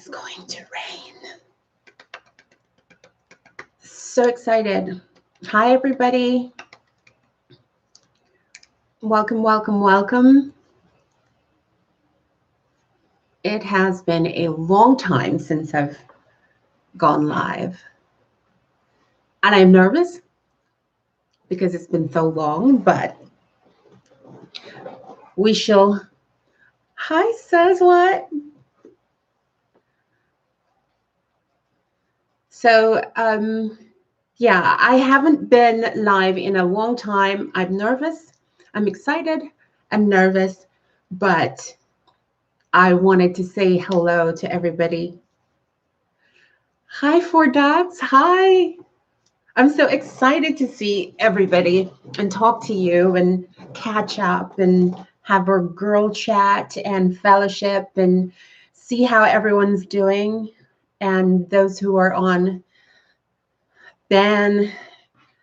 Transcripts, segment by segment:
is going to rain. So excited. Hi, everybody. Welcome, welcome, welcome. It has been a long time since I've gone live. And I'm nervous because it's been so long, but we shall. Hi, says what? So, yeah, I haven't been live in a long time. I'm nervous. I'm excited. I'm nervous, but I wanted to say hello to everybody. Hi, Four Dots. Hi. I'm so excited to see everybody and talk to you and catch up and have our girl chat and fellowship and see how everyone's doing. And those who are on bag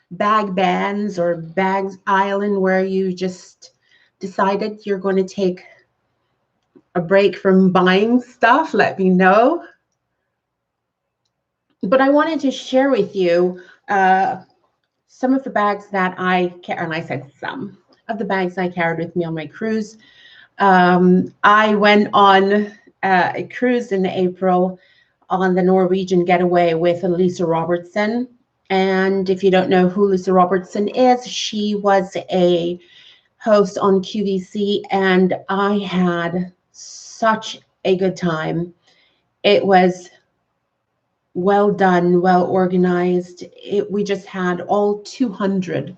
bans or bags island where you just decided you're going to take a break from buying stuff, let me know. But I wanted to share with you some of the bags that I carry, and I said some of the bags I carried with me on my cruise. I went on a cruise in April on the Norwegian getaway with Lisa Robertson. And if you don't know who Lisa Robertson is, she was a host on QVC, and I had such a good time. It was well done, well organized. We just had all 200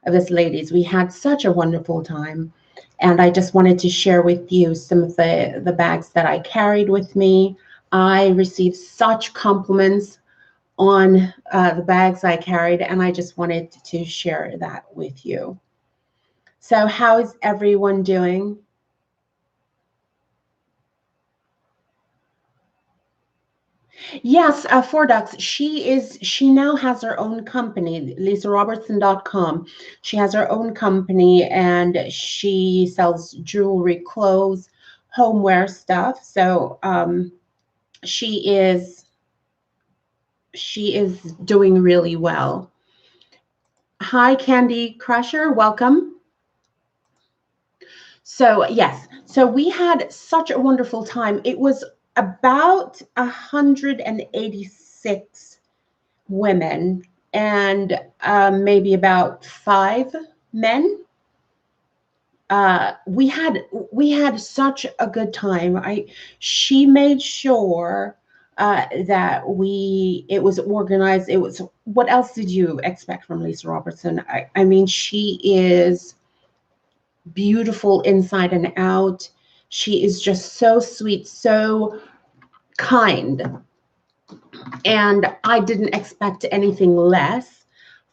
of us ladies. We had such a wonderful time. And I just wanted to share with you some of the bags that I carried with me. I received such compliments on the bags I carried, and I just wanted to share that with you. So how is everyone doing? Yes, Four Ducks. She now has her own company, LisaRobertson.com. She has her own company and she sells jewelry, clothes, homeware stuff. So she is doing really well. Hi, Candy Crusher. Welcome. So yes, so we had such a wonderful time. It was about 186 women and maybe about 5 men. We had such a good time. She made sure that it was organized. It was, what else did you expect from Lisa Robertson? I mean, she is beautiful inside and out. She is just so sweet, so kind. And I didn't expect anything less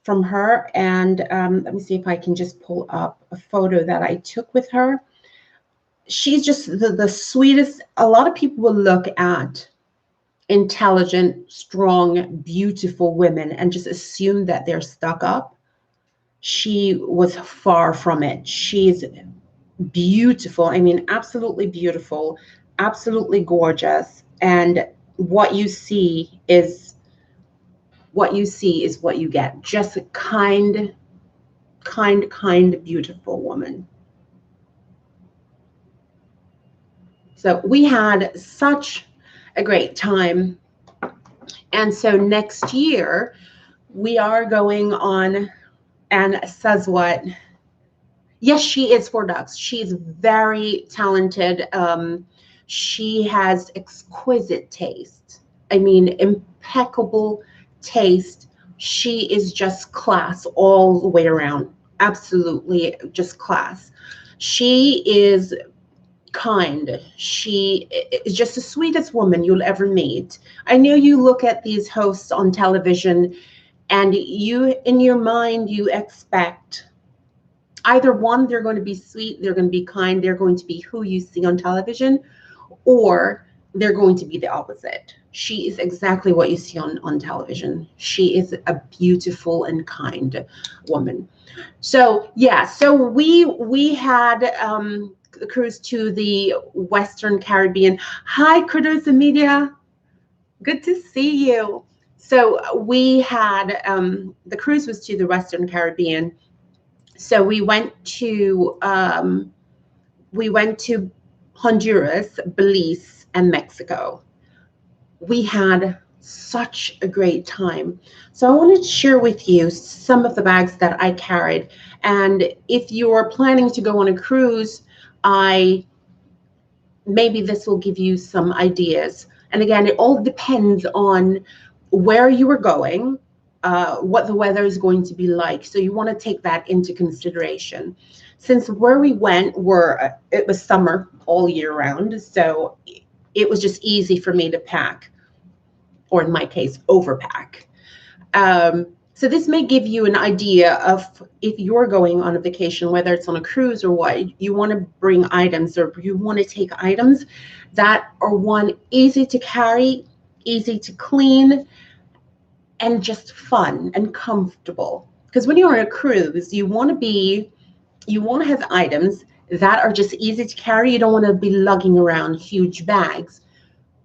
from her. And let me see if I can just pull up a photo that I took with her. She's just the sweetest. A lot of people will look at intelligent, strong, beautiful women and just assume that they're stuck up. She was far from it. She's beautiful. I mean, absolutely beautiful, absolutely gorgeous. And what you see is what you get. Just a kind, beautiful woman. So we had such a great time. And so next year we are going on, and says what? Yes, she is Four Ducks. She's very talented. She has exquisite taste. I mean, impeccable taste. She is just class all the way around. Absolutely just class. She is kind. She is just the sweetest woman you'll ever meet. I know you look at these hosts on television and you, in your mind, you expect either one, they're going to be sweet, they're going to be kind, they're going to be who you see on television, or they're going to be the opposite. She is exactly what you see on television. She is a beautiful and kind woman. So yeah, so we had a cruise to the Western Caribbean. Hi, Critters and Media. Good to see you. So we had the cruise was to the Western Caribbean. So we went to Honduras, Belize, and Mexico. We had such a great time. So I wanted to share with you some of the bags that I carried. And if you're planning to go on a cruise, I maybe this will give you some ideas. And again, it all depends on where you are going, what the weather is going to be like. So you want to take that into consideration. Since where we went it was summer all year round, so it was just easy for me to pack, or in my case, overpack. So this may give you an idea of if you're going on a vacation, whether it's on a cruise or what, you want to bring items, or you want to take items that are, one, easy to carry, easy to clean, and just fun and comfortable. Because when you're on a cruise, you want to have items that are just easy to carry. You don't want to be lugging around huge bags,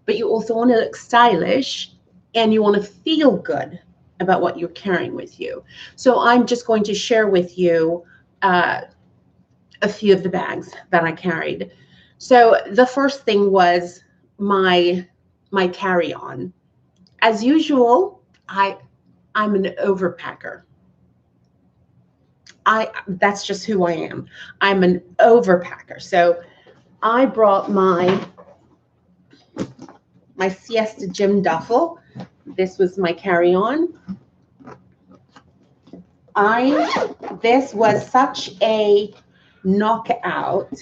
but you also want to look stylish and you want to feel good about what you're carrying with you. So I'm just going to share with you a few of the bags that I carried. So the first thing was my carry-on. As usual, I'm an overpacker. That's just who I am. I'm an overpacker. So I brought my Siesta Gym duffel. This was my carry-on. This was such a knockout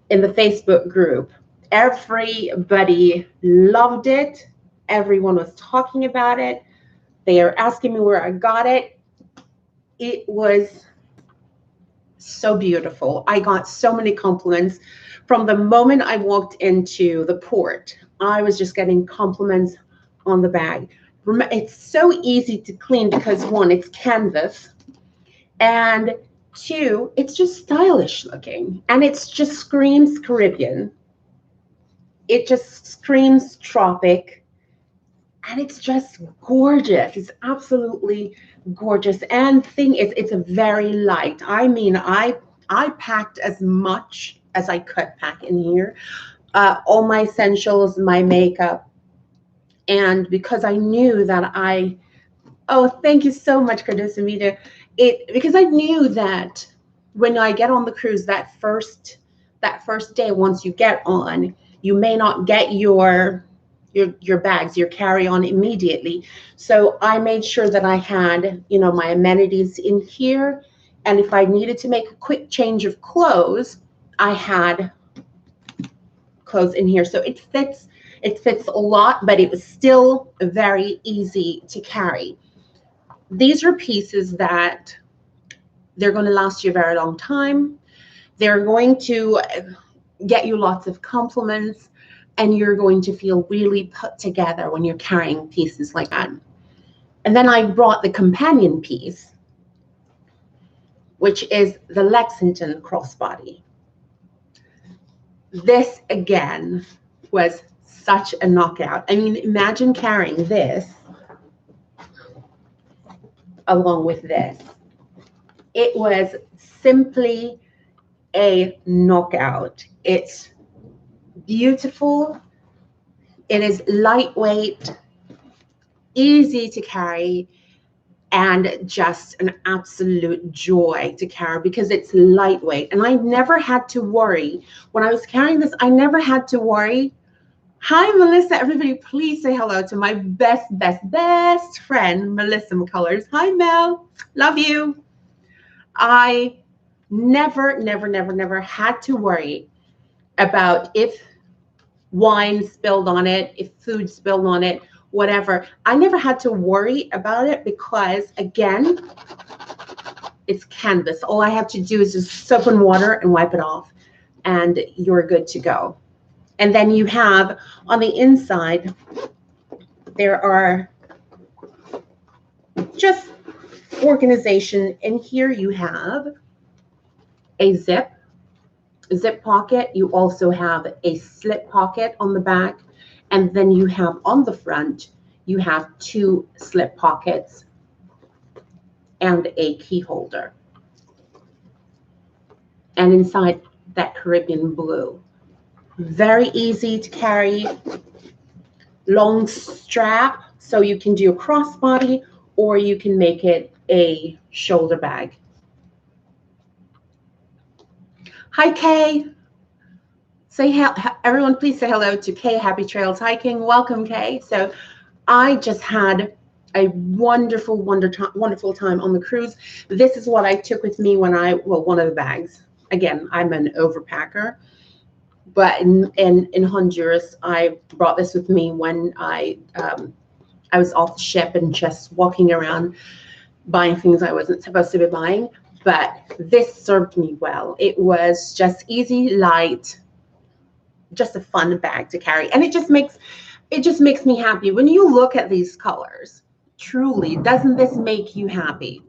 in the Facebook group. Everybody loved it. Everyone was talking about it. They are asking me where I got it. It was so beautiful. I got so many compliments from the moment I walked into the port. I was just getting compliments on the bag. It's so easy to clean because, one, it's canvas, and two, it's just stylish looking, and it just screams Caribbean. It just screams tropic, and it's just gorgeous. It's absolutely gorgeous. And the thing is, it's a very light. I mean, I packed as much as I could pack in here. All my essentials, my makeup. And because I knew that oh, thank you so much, Cardosamita. Because I knew that when I get on the cruise, that first day, once you get on, you may not get your bags, your carry-on immediately. So I made sure that I had, my amenities in here. And if I needed to make a quick change of clothes, I had clothes in here. So it fits a lot, but it was still very easy to carry. These are pieces that they're going to last you a very long time. They're going to get you lots of compliments, and you're going to feel really put together when you're carrying pieces like that. And then I brought the companion piece, which is the Lexington crossbody. This, again, was such a knockout. I mean, imagine carrying this along with this. It was simply a knockout. It's beautiful. It is lightweight, easy to carry, and just an absolute joy to carry because it's lightweight. And I never had to worry. When I was carrying this, I never had to worry. Hi, Melissa. Everybody, please say hello to my best friend, Melissa McCullers. Hi, Mel. Love you. I never had to worry about if wine spilled on it, if food spilled on it, whatever. I never had to worry about it because, again, it's canvas. All I have to do is just soap and water and wipe it off, and you're good to go. And then you have on the inside, there are just organization. In here you have a zip pocket. You also have a slip pocket on the back, And then you have on the front, you have 2 slip pockets and a key holder. And inside that Caribbean blue. Very easy to carry, long strap, so you can do a crossbody or you can make it a shoulder bag. Hi, Kay. Everyone please say hello to Kay, Happy Trails Hiking. Welcome, Kay. So I just had a wonderful time on the cruise. This is what I took with me when one of the bags. Again, I'm an overpacker, but in Honduras, I brought this with me when I was off the ship and just walking around buying things I wasn't supposed to be buying. But this served me well. It was just easy, light, just a fun bag to carry, and it just makes me happy. When you look at these colors, truly, doesn't this make you happy?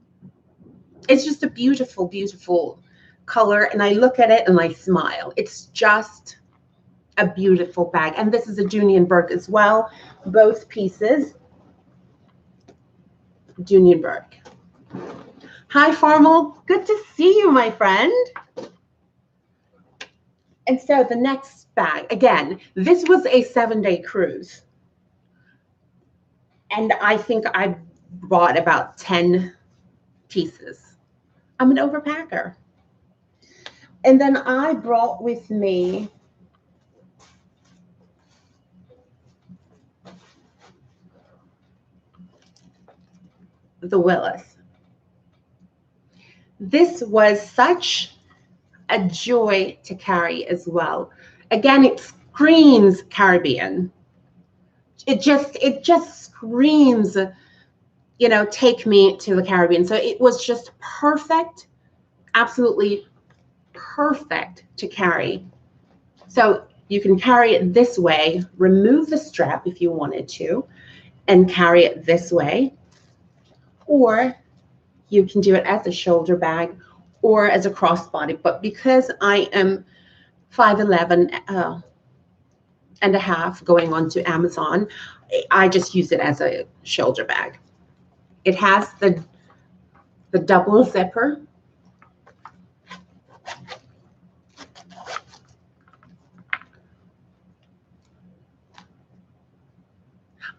It's just a beautiful, beautiful color, and I look at it and I smile. It's just a beautiful bag. And this is a Dooney and Bourke as well, both pieces. Dooney and Bourke. Hi, Formal. Good to see you, my friend. And so the next bag, again, this was a 7-day cruise. And I think I bought about 10 pieces. I'm an overpacker. And then I brought with me the Willis. This was such a joy to carry as well. Again, it screams Caribbean. It just screams, you know, take me to the Caribbean. So it was just perfect, absolutely perfect to carry. So you can carry it this way, remove the strap if you wanted to, and carry it this way. Or you can do it as a shoulder bag or as a crossbody. But because I am 5'11" and a half going on to Amazon, I just use it as a shoulder bag. It has the double zipper.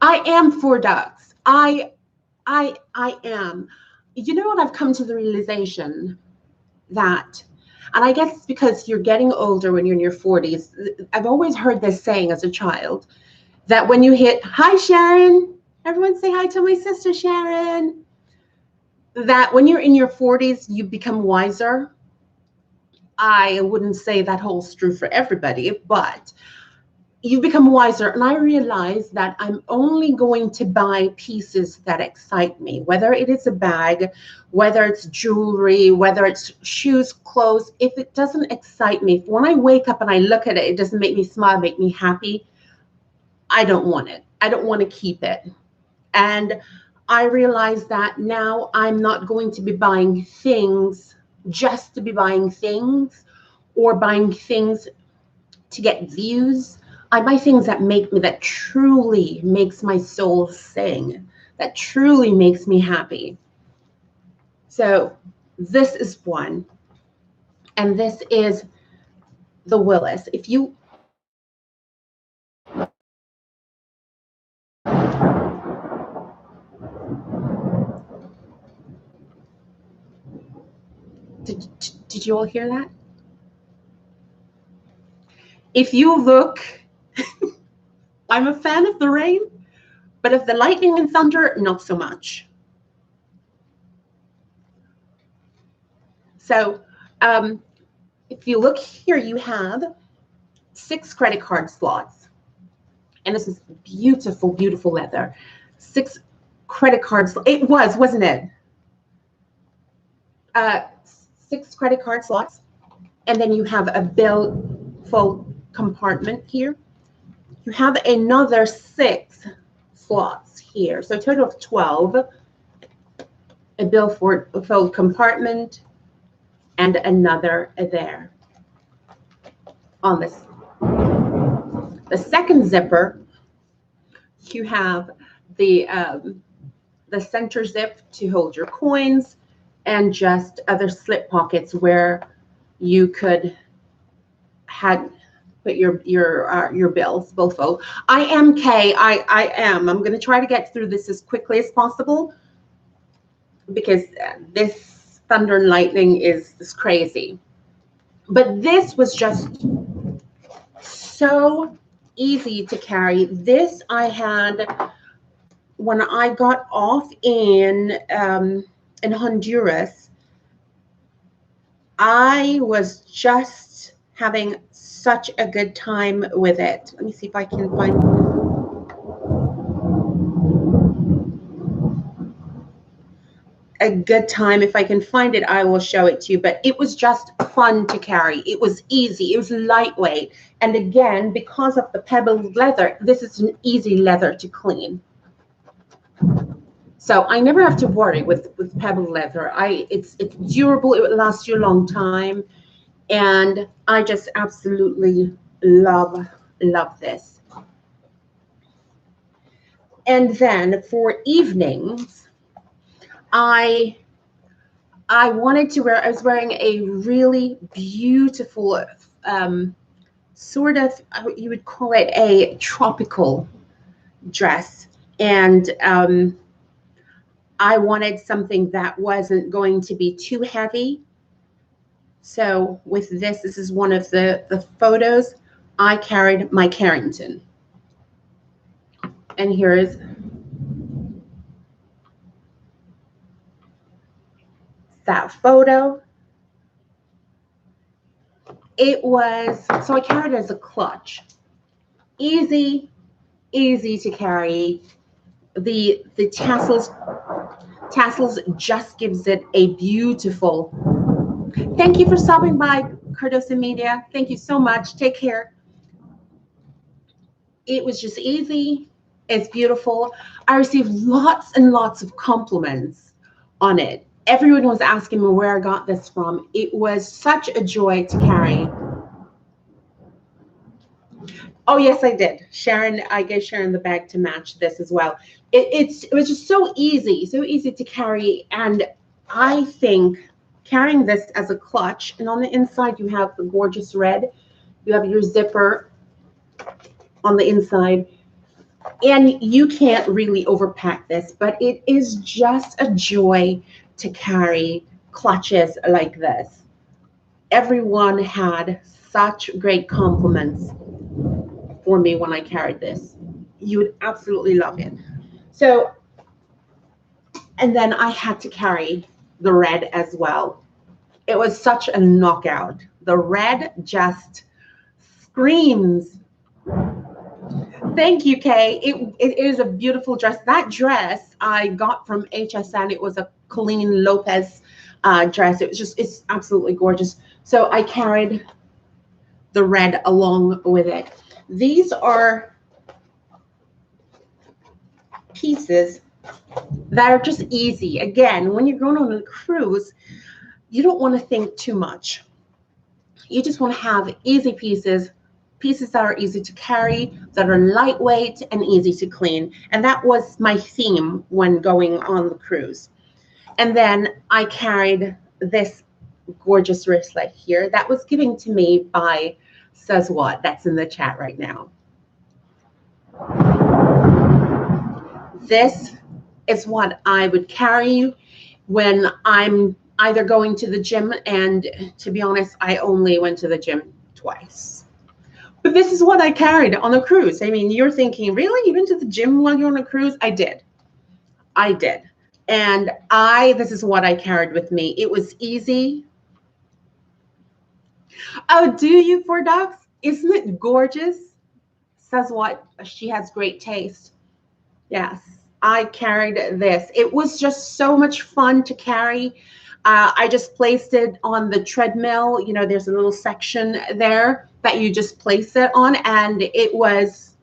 I am for ducks. I am. You know what? I've come to the realization that, and I guess it's because you're getting older when you're in your 40s. I've always heard this saying as a child, that when you hit, hi, Sharon. Everyone say hi to my sister, Sharon. That when you're in your 40s, you become wiser. I wouldn't say that holds true for everybody, but you become wiser. And I realize that I'm only going to buy pieces that excite me, whether it is a bag, whether it's jewelry, whether it's shoes, clothes. If it doesn't excite me, when I wake up and I look at it, it doesn't make me smile, make me happy, I don't want it. I don't want to keep it. And I realize that now I'm not going to be buying things just to be buying things or buying things to get views. I buy things that make me, that truly makes my soul sing, that truly makes me happy. So this is one, and this is the Willis. If you did you all hear that? If you look, I'm a fan of the rain, but of the lightning and thunder, not so much. So if you look here, you have 6 credit card slots. And this is beautiful, beautiful leather. 6 credit cards. It was, wasn't it? 6 credit card slots. And then you have a billfold compartment here. You have another 6 slots here. So a total of 12. A billfold compartment and another there on this. The second zipper You have the center zip to hold your coins, and just other slip pockets where you could put your bills, billfold. I am Kay. I am. I'm going to try to get through this as quickly as possible because this thunder and lightning is crazy. But this was just so easy to carry. This I had when I got off in Honduras. I was just having such a good time with it. Let me see if I can find a good time. If I can find it, I will show it to you. But it was just fun to carry. It was easy. It was lightweight. And again, because of the pebbled leather, this is an easy leather to clean. So I never have to worry with pebbled leather. It's durable. It will last you a long time. And I just absolutely love this. And then for evenings, I wanted to wear, I was wearing a really beautiful sort of, you would call it a tropical dress. And I wanted something that wasn't going to be too heavy. So with this is one of the photos. I carried my Carrington. And here is that photo. It was, so I carried it as a clutch. Easy to carry. The tassels just gives it a beautiful. Thank you for stopping by, Cardosa Media. Thank you so much. Take care. It was just easy. It's beautiful. I received lots and lots of compliments on it. Everyone was asking me where I got this from. It was such a joy to carry. Oh, yes, I did. Sharon, I gave Sharon the bag to match this as well. It was just so easy to carry. And I think carrying this as a clutch, and on the inside you have the gorgeous red. You have your zipper on the inside. And you can't really overpack this, but it is just a joy to carry clutches like this. Everyone had such great compliments for me when I carried this. You would absolutely love it. So, and then I had to carry the red as well. It was such a knockout. The red just screams. Thank you, Kay. It is a beautiful dress. That dress I got from HSN. It was a Colleen Lopez dress. It's absolutely gorgeous. So I carried the red along with it. These are pieces that are just easy. Again, when you're going on a cruise, you don't want to think too much. You just want to have easy pieces that are easy to carry, that are lightweight and easy to clean. And that was my theme when going on the cruise. And then I carried this gorgeous wristlet here that was given to me by Says What, that's in the chat right now. This is what I would carry when I'm either going to the gym, and to be honest, I only went to the gym twice. But this is what I carried on a cruise. I mean, you're thinking, really? You went to the gym while you're on a cruise? I did. And this is what I carried with me. It was easy. Oh, do you, 4Docs? Isn't it gorgeous? Says What? She has great taste. Yes, I carried this. It was just so much fun to carry. I just placed it on the treadmill. You know, there's a little section there that you just place it on. And it was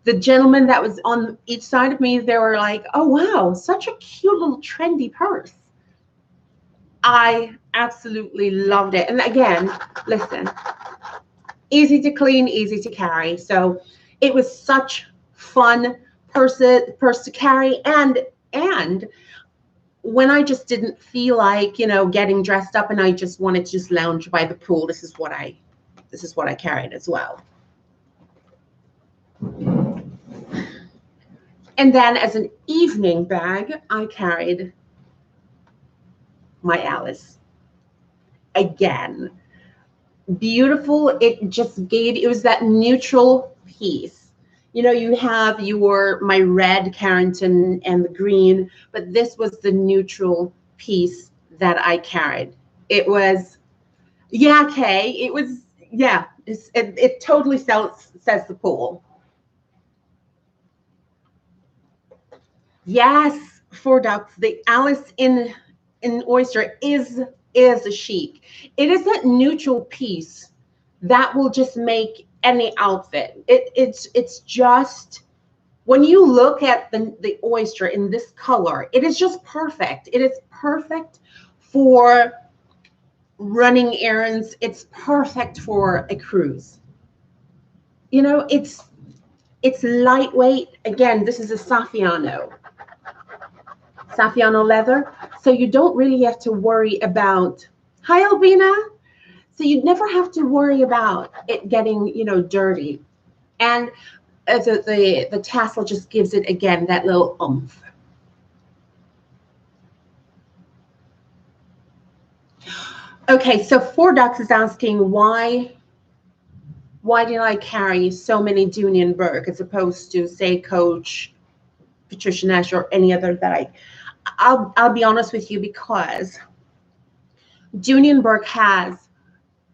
the gentleman that was on each side of me. They were like, oh, wow, such a cute little trendy purse. I absolutely loved it. And again, listen, easy to clean, easy to carry. So it was such fun purse to carry, and when I just didn't feel like, you know, getting dressed up and I just wanted to just lounge by the pool, this is what I carried as well. And then as an evening bag, I carried my Alice. Again, beautiful. It was that neutral piece. You know, you have my red Carrington and the green, but this was the neutral piece that I carried. It was, yeah, Kay, it was, yeah, it totally says the pool. Yes, for ducks, the Alice in oyster is chic. It is that neutral piece that will just make any outfit. It's just, when you look at the oyster in this color, it is just perfect. It is perfect for running errands. It's perfect for a cruise. You know, it's lightweight. Again, this is a Saffiano leather, so you don't really have to worry about, hi Albina, so you'd never have to worry about it getting, you know, dirty. And the tassel just gives it, again, that little oomph. Okay, so Four Ducks is asking why did I carry so many Dooney and Bourke as opposed to, say, Coach, Patricia Nash, or any other that I'll be honest with you, because Dooney and Bourke has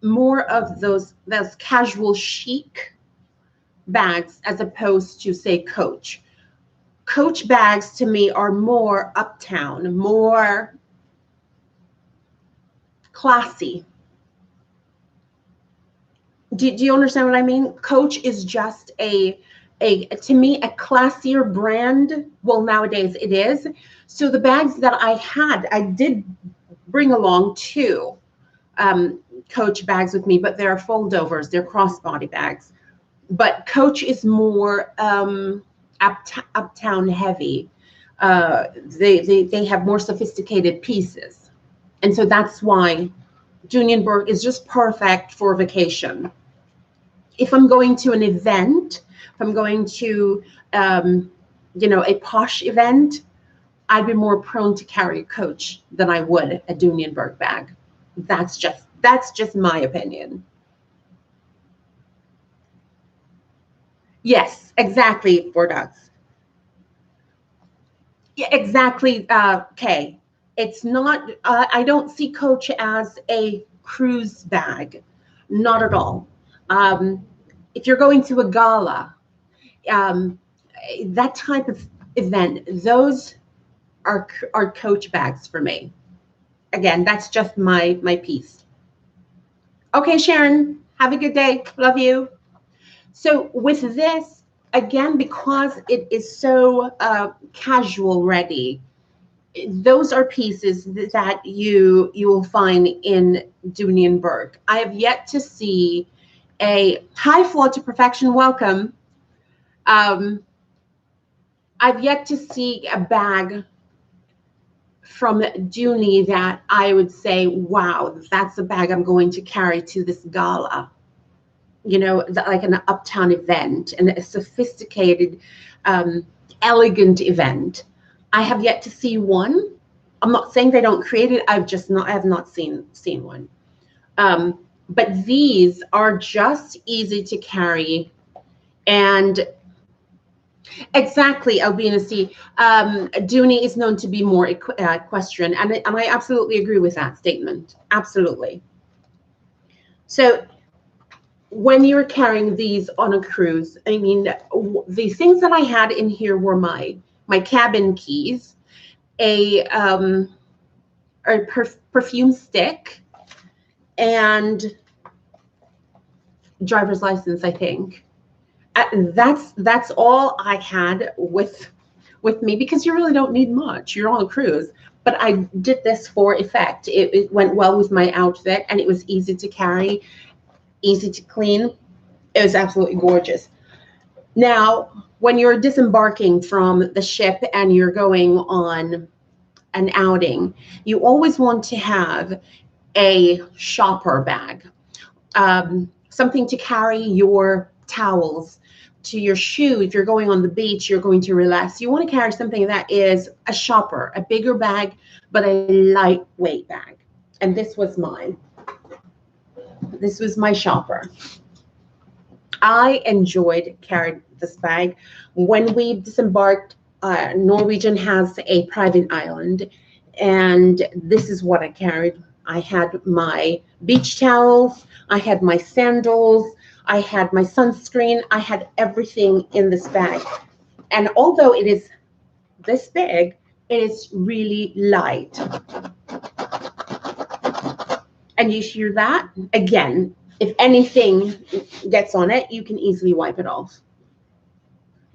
more of those casual chic bags as opposed to, say, Coach. Coach bags to me are more uptown, more classy. Do you understand what I mean? Coach is just to me, a classier brand. Well, nowadays it is. So the bags that I did bring along two Coach bags with me, but they're foldovers, they're crossbody bags. But Coach is more uptown heavy. They have more sophisticated pieces, and so that's why Dooney and Bourke is just perfect for vacation. If I'm going to an event, if I'm going to you know, a posh event, I'd be more prone to carry a Coach than I would a Dooney and Bourke bag. That's just my opinion. Yes, exactly, Four Ducks. Yeah, exactly, Kay. It's not, I don't see Coach as a cruise bag, not at all. If you're going to a gala, that type of event, those are Coach bags for me. Again, that's just my piece. Okay, Sharon, have a good day. Love you. So with this, again, because it is so casual ready, those are pieces that you will find in Dooney and Bourke. I have yet to see a high flow to perfection. Welcome. I've yet to see a bag from Dooney that I would say, wow, that's a bag I'm going to carry to this gala. You know, like an uptown event and a sophisticated, elegant event. I have yet to see one. I'm not saying they don't create it. I have not seen one. But these are just easy to carry, and exactly, Albina C. Dooney is known to be more equestrian, and I absolutely agree with that statement. Absolutely. So when you're carrying these on a cruise, I mean, the things that I had in here were my cabin keys, a perfume stick, and driver's license, I think. That's all I had with me, because you really don't need much. You're on a cruise. But I did this for effect. It went well with my outfit, and it was easy to carry, easy to clean. It was absolutely gorgeous. Now, when you're disembarking from the ship and you're going on an outing, you always want to have a shopper bag, something to carry your towels, to your shoe. If you're going on the beach, you're going to relax. You want to carry something that is a shopper, a bigger bag, but a lightweight bag. And this was mine. This was my shopper. I enjoyed carrying this bag. When we disembarked, Norwegian has a private island, and this is what I carried. I had my beach towels, I had my sandals, I had my sunscreen, I had everything in this bag. And although it is this big, it is really light. And you hear that? Again, if anything gets on it, you can easily wipe it off.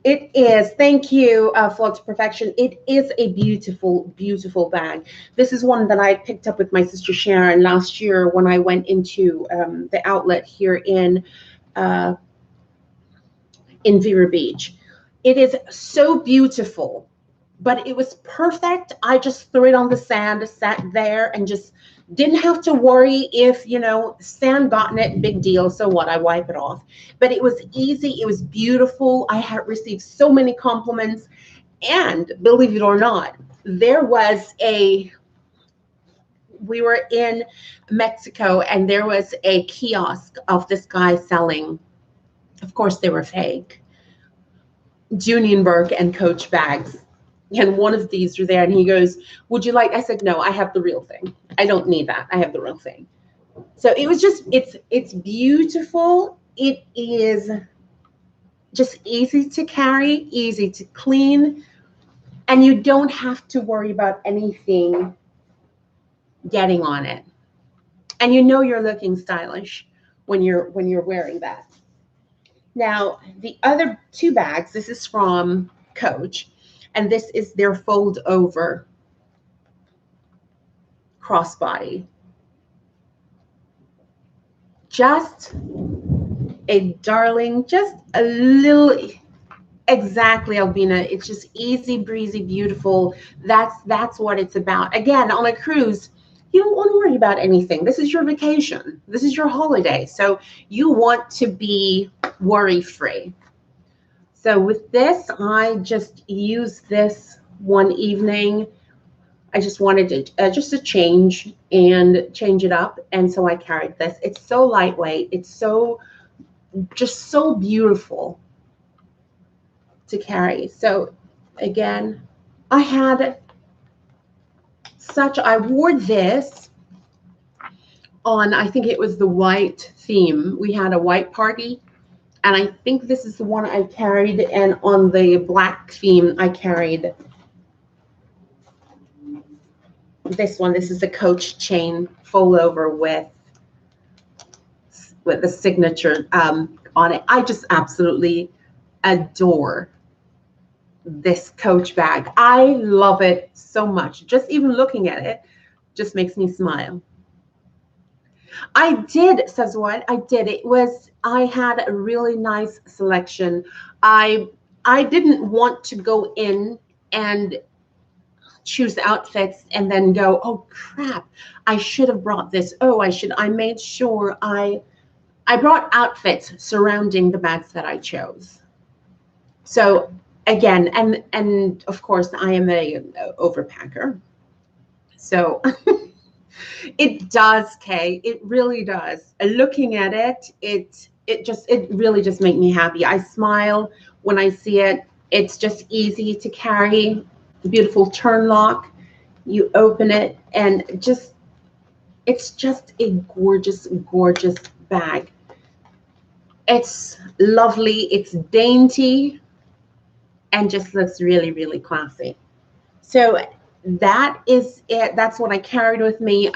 It is, thank you, Flow to Perfection. It is a beautiful, beautiful bag. This is one that I picked up with my sister Sharon last year when I went into the outlet here in Vero Beach. It is so beautiful, but it was perfect. I just threw it on the sand, sat there, and just didn't have to worry if, you know, sand got in it, big deal, so what, I wipe it off. But it was easy, it was beautiful. I had received so many compliments, and believe it or not, there was we were in Mexico, and there was a kiosk of this guy selling, of course they were fake, Dooney and Bourke and Coach bags. And one of these were there, and he goes, would you like, I said, no, I have the real thing. I don't need that. I have the real thing. So it was just, it's beautiful. It is just easy to carry, easy to clean, and you don't have to worry about anything getting on it. And you know you're looking stylish when you're wearing that. Now, the other two bags, this is from Coach. And this is their fold over crossbody. Just a darling, just a little, exactly, Albina. It's just easy breezy, beautiful. That's what it's about. Again, on a cruise, you don't want to worry about anything. This is your vacation. This is your holiday. So you want to be worry-free. So with this, I just used this one evening. I just wanted to just to change it up, and so I carried this. It's so lightweight. It's so just so beautiful to carry. So again, I wore this on, I think it was the white theme. We had a white party. And I think this is the one I carried, and on the black theme, I carried this one. This is the Coach chain fold over with the signature on it. I just absolutely adore this Coach bag. I love it so much. Just even looking at it just makes me smile. I did, says what? I did. I had a really nice selection. I didn't want to go in and choose outfits and then go, oh crap, I should have brought this. Oh, I made sure I brought outfits surrounding the bags that I chose. So again, and of course I am a overpacker. So it does, Kay. It really does. Looking at it, it really just makes me happy. I smile when I see it. It's just easy to carry. Beautiful turn lock. You open it, and it's just a gorgeous, gorgeous bag. It's lovely. It's dainty, and just looks really, really classy. So that is it. That's what I carried with me.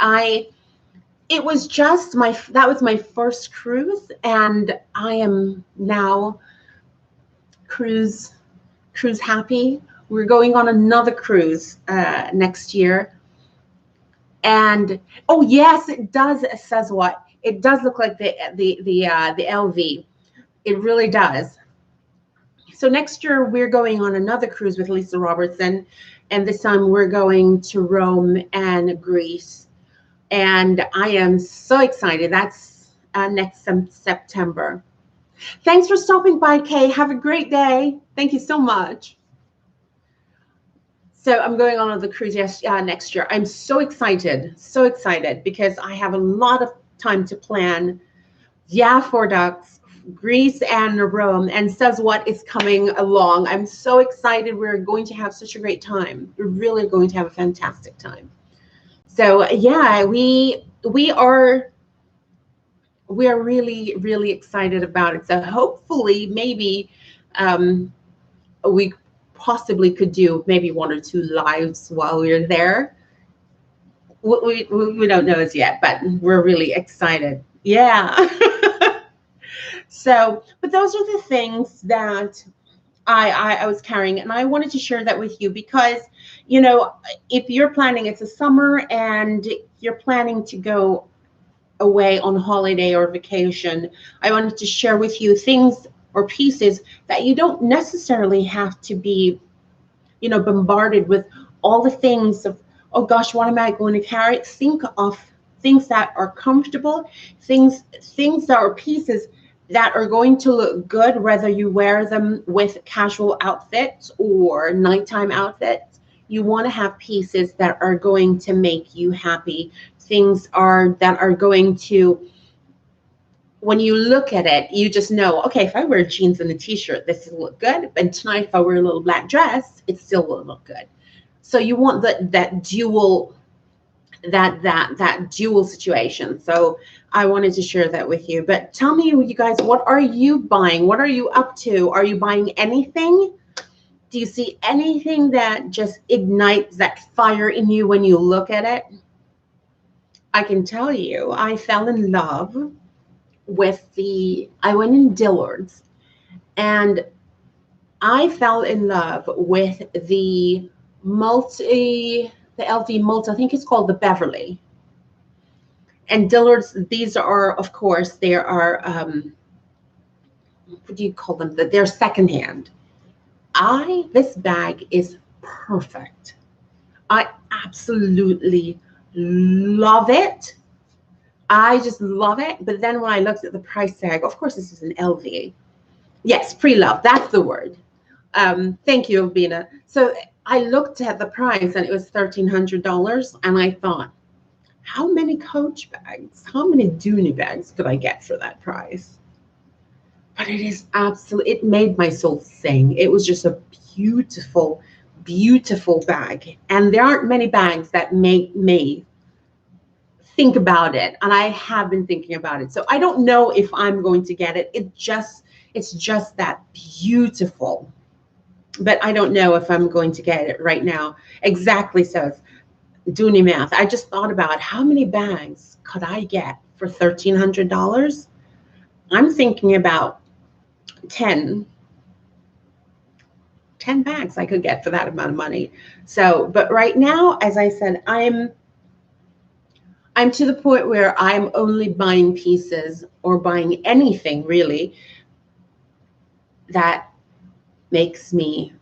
It was just that was my first cruise, and I am now cruise happy. We're going on another cruise next year. And oh yes, it does. It says what? It does look like the LV. It really does. So next year we're going on another cruise with Lisa Robertson, and this time we're going to Rome and Greece. And I am so excited. That's next September. Thanks for stopping by, Kay. Have a great day. Thank you so much. So I'm going on the cruise next year. I'm so excited because I have a lot of time to plan. Yeah, 4 ducks, Greece and Rome, and says what is coming along. I'm so excited. We're going to have such a great time. We're really going to have a fantastic time. So yeah, we are really, really excited about it. So hopefully maybe we possibly could do maybe 1 or 2 lives while we're there. We don't know as yet, but we're really excited. Yeah. So, but those are the things that I was carrying, and I wanted to share that with you because, you know, if you're planning, it's a summer and you're planning to go away on holiday or vacation, I wanted to share with you things or pieces that you don't necessarily have to be, you know, bombarded with all the things of, oh gosh, what am I going to carry? Think of things that are comfortable, things that are pieces that are going to look good, whether you wear them with casual outfits or nighttime outfits. You want to have pieces that are going to make you happy. Things that are going to, when you look at it, you just know, okay, if I wear jeans and a t-shirt, this will look good. But tonight, if I wear a little black dress, it still will look good. So you want that dual situation. So I wanted to share that with you. But tell me, you guys, what are you buying? What are you up to? Are you buying anything? Do you see anything that just ignites that fire in you when you look at it? I can tell you, I fell in love with I went in Dillard's, and I fell in love with the LV multi, I think it's called the Beverly. And Dillard's, these are, of course, there are, what do you call them? They're secondhand. This bag is perfect. I absolutely love it. I just love it. But then when I looked at the price tag, of course, this is an LV. Yes, pre-love, that's the word. Thank you, Albina. So I looked at the price and it was $1,300, and I thought, how many Coach bags, how many Dooney bags could I get for that price? But it is absolutely, it made my soul sing. It was just a beautiful, beautiful bag. And there aren't many bags that make me think about it. And I have been thinking about it. So I don't know if I'm going to get it. It's just that beautiful. But I don't know if I'm going to get it right now. Exactly, says Dooney math. I just thought about how many bags could I get for $1,300? I'm thinking about 10 bags I could get for that amount of money. So, but right now, as I said, I'm to the point where I'm only buying pieces or buying anything really that makes me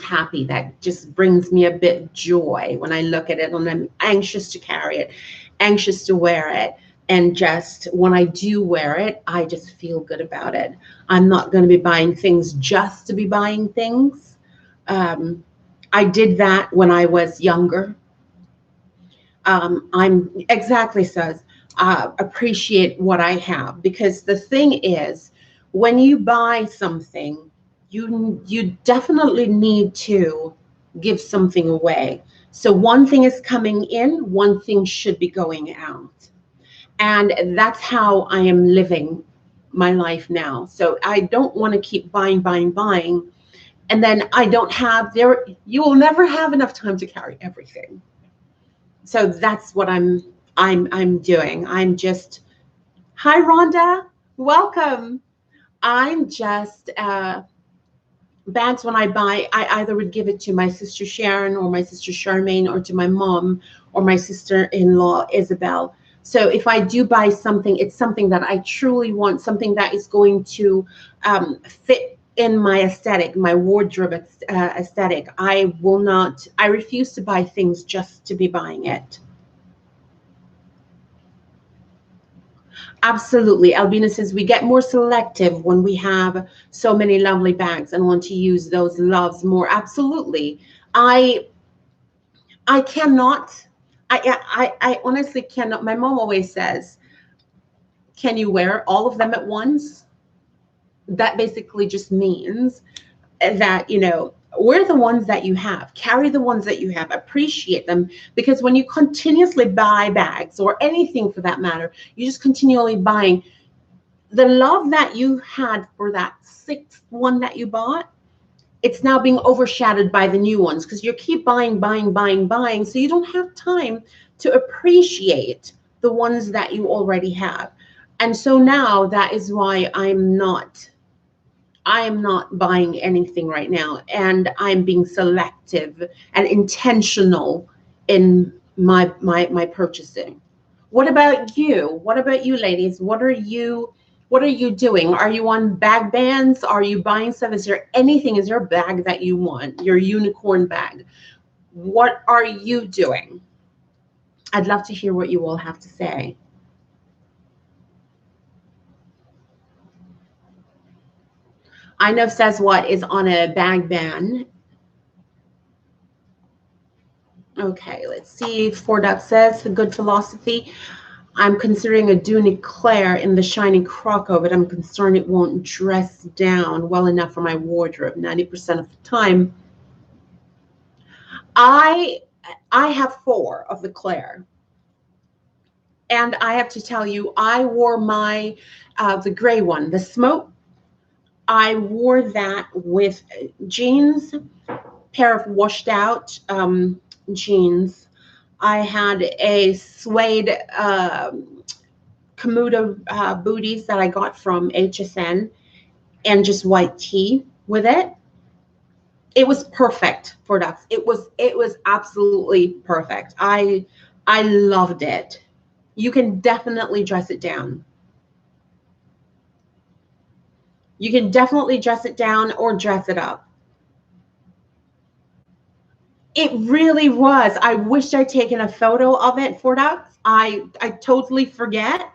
happy, that just brings me a bit of joy when I look at it, and I'm anxious to carry it, anxious to wear it. And just when I do wear it, I just feel good about it. I'm not going to be buying things just to be buying things. I did that when I was younger. I'm exactly says, appreciate what I have, because the thing is, when you buy something, you definitely need to give something away. So one thing is coming in, one thing should be going out. And that's how I am living my life now. So I don't want to keep buying. And then I don't have you will never have enough time to carry everything. So that's what I'm doing. I'm just, hi Rhonda, welcome. I'm just bags, when I buy, I either would give it to my sister Sharon or my sister Charmaine or to my mom or my sister-in-law Isabel. So if I do buy something, it's something that I truly want, something that is going to fit in my aesthetic, my wardrobe aesthetic. I refuse to buy things just to be buying it. Absolutely. Albina says we get more selective when we have so many lovely bags and want to use those loves more. Absolutely. I cannot, I honestly cannot. My mom always says, can you wear all of them at once? That basically just means that, you know, wear the ones that you have, carry the ones that you have, appreciate them, because when you continuously buy bags or anything for that matter, you just continually buying, the love that you had for that sixth one that you bought, it's now being overshadowed by the new ones because you keep buying, so you don't have time to appreciate the ones that you already have. And so now that is why I am not buying anything right now, and I'm being selective and intentional in my purchasing. What about you? What about you, ladies? What are you doing? Are you on bag bans? Are you buying stuff? Is there anything? Is there a bag that you want? Your unicorn bag? What are you doing? I'd love to hear what you all have to say. I know says what is on a bag ban. Okay, let's see. Ford Up says, the good philosophy. I'm considering a Dooney Claire in the shiny croco, but I'm concerned it won't dress down well enough for my wardrobe 90% of the time. I have 4 of the Claire. And I have to tell you, I wore my, the gray one, the smoke. I wore that with jeans, pair of washed out jeans. I had a suede Komodo booties that I got from HSN and just white tee with it. It was perfect for ducks. It was absolutely perfect. I loved it. You can definitely dress it down. You can definitely dress it down or dress it up. It really was. I wish I'd taken a photo of it for ducks. I totally forget,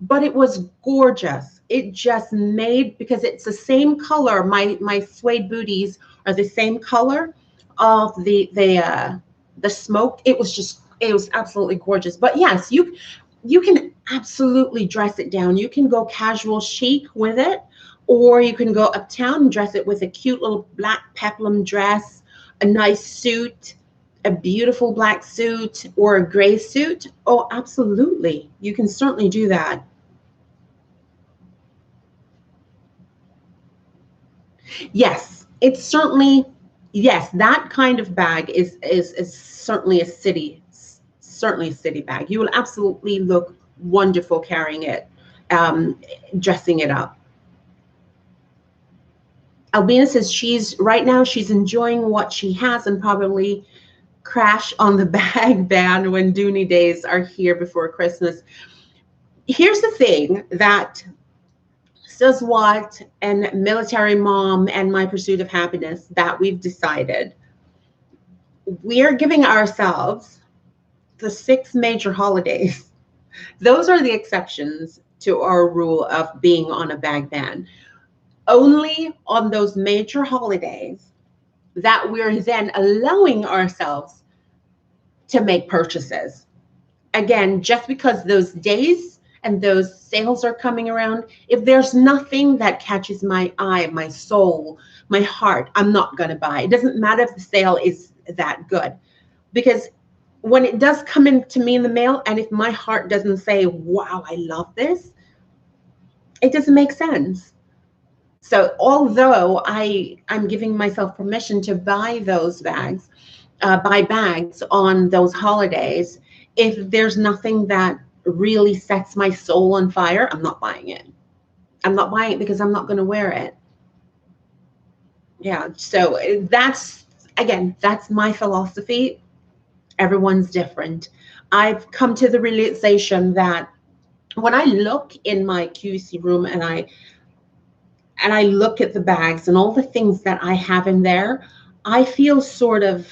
but it was gorgeous. It just made, because it's the same color. My suede booties are the same color of the smoke. It was absolutely gorgeous. But yes, you can absolutely dress it down. You can go casual chic with it, or you can go uptown and dress it with a cute little black peplum dress, a nice suit, a beautiful black suit, or a gray suit. Oh, absolutely. You can certainly do that. Yes, it's certainly, yes, that kind of bag is certainly a city bag. You will absolutely look wonderful carrying it, dressing it up. Albina says right now she's enjoying what she has and probably crash on the bag ban when Dooney days are here before Christmas. Here's the thing that says what, and military mom and my pursuit of happiness, that we've decided we are giving ourselves the 6 major holidays. Those are the exceptions to our rule of being on a bag ban. Only on those major holidays that we're then allowing ourselves to make purchases. Again, just because those days and those sales are coming around, if there's nothing that catches my eye, my soul, my heart, I'm not going to buy. It doesn't matter if the sale is that good, because when it does come into me in the mail, and if my heart doesn't say, wow, I love this, it doesn't make sense. So although I'm giving myself permission to buy those bags, buy bags on those holidays, if there's nothing that really sets my soul on fire, I'm not buying it. I'm not buying it because I'm not going to wear it. Yeah, so that's, again, that's my philosophy. Everyone's different. I've come to the realization that when I look in my QC room and and I look at the bags and all the things that I have in there, I feel sort of,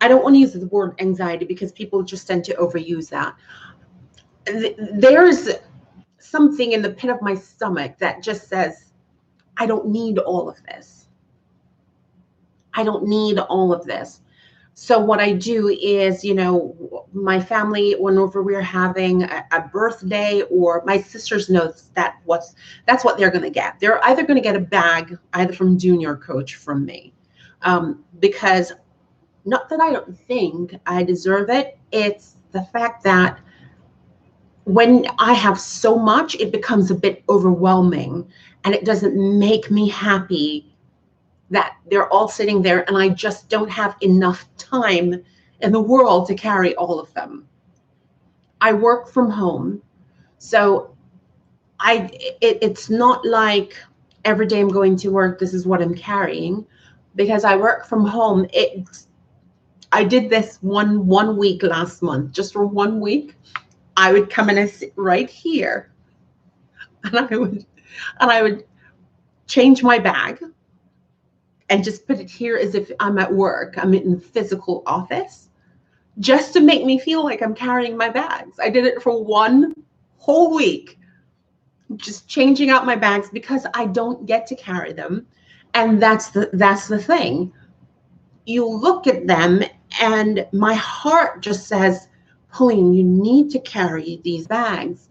I don't want to use the word anxiety because people just tend to overuse that. There's something in the pit of my stomach that just says, I don't need all of this. I don't need all of this. So what I do is, you know, my family, whenever we're having a birthday, or my sisters know that that's what they're going to get. They're either going to get a bag, either from Dooney or Coach from me, because not that I don't think I deserve it. It's the fact that when I have so much, it becomes a bit overwhelming, and it doesn't make me happy that they're all sitting there and I just don't have enough time in the world to carry all of them. I work from home, so it's not like every day I'm going to work, this is what I'm carrying, because I work from home. I did this one week last month, just for 1 week. I would come in and sit right here, and I would change my bag and just put it here as if I'm at work. I'm in the physical office, just to make me feel like I'm carrying my bags. I did it for 1 whole week, just changing out my bags because I don't get to carry them. And that's the thing. You look at them and my heart just says, Pauline, you need to carry these bags.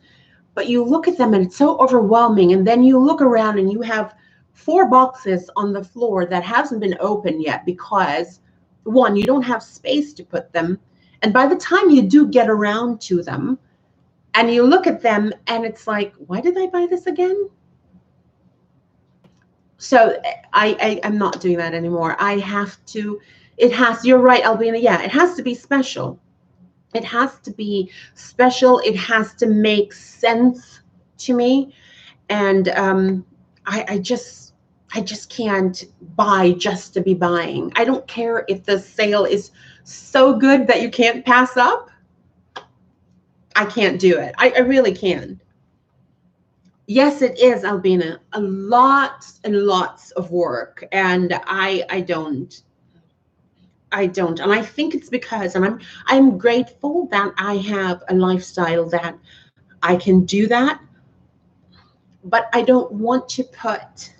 But you look at them and it's so overwhelming. And then you look around and you have 4 boxes on the floor that hasn't been opened yet because, one, you don't have space to put them. And by the time you do get around to them and you look at them and it's like, why did I buy this again? So I'm not doing that anymore. I have to, you're right, Albina. Yeah, it has to be special. It has to be special. It has to make sense to me. And I just can't buy just to be buying. I don't care if the sale is so good that you can't pass up. I can't do it. I really can't. Yes, it is, Albina, a lot and lots of work. And I don't. And I think it's because, and I'm grateful that I have a lifestyle that I can do that. But I don't want to put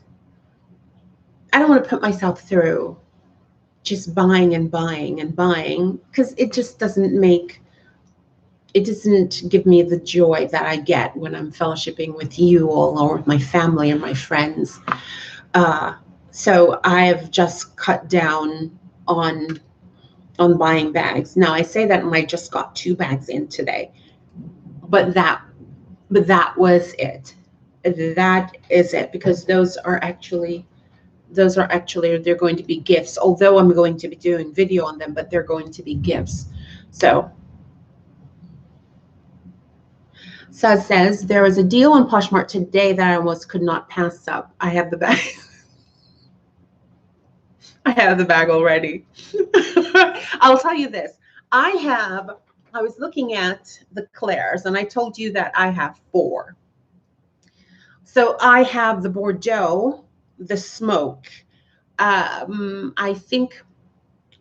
myself through just buying and buying and buying, because it just doesn't give me the joy that I get when I'm fellowshipping with you all, or with my family or my friends. So I've just cut down on buying bags. Now I say that, and I just got 2 bags in today, but that was it. That is it, because those are actually they're going to be gifts, although I'm going to be doing video on them, but they're going to be gifts. So Saz says, there was a deal on Poshmark today that I almost could not pass up. I have the bag. I have the bag already. I'll tell you this. I was looking at the Claire's, and I told you that I have 4. So I have the Bordeaux, the Smoke. I think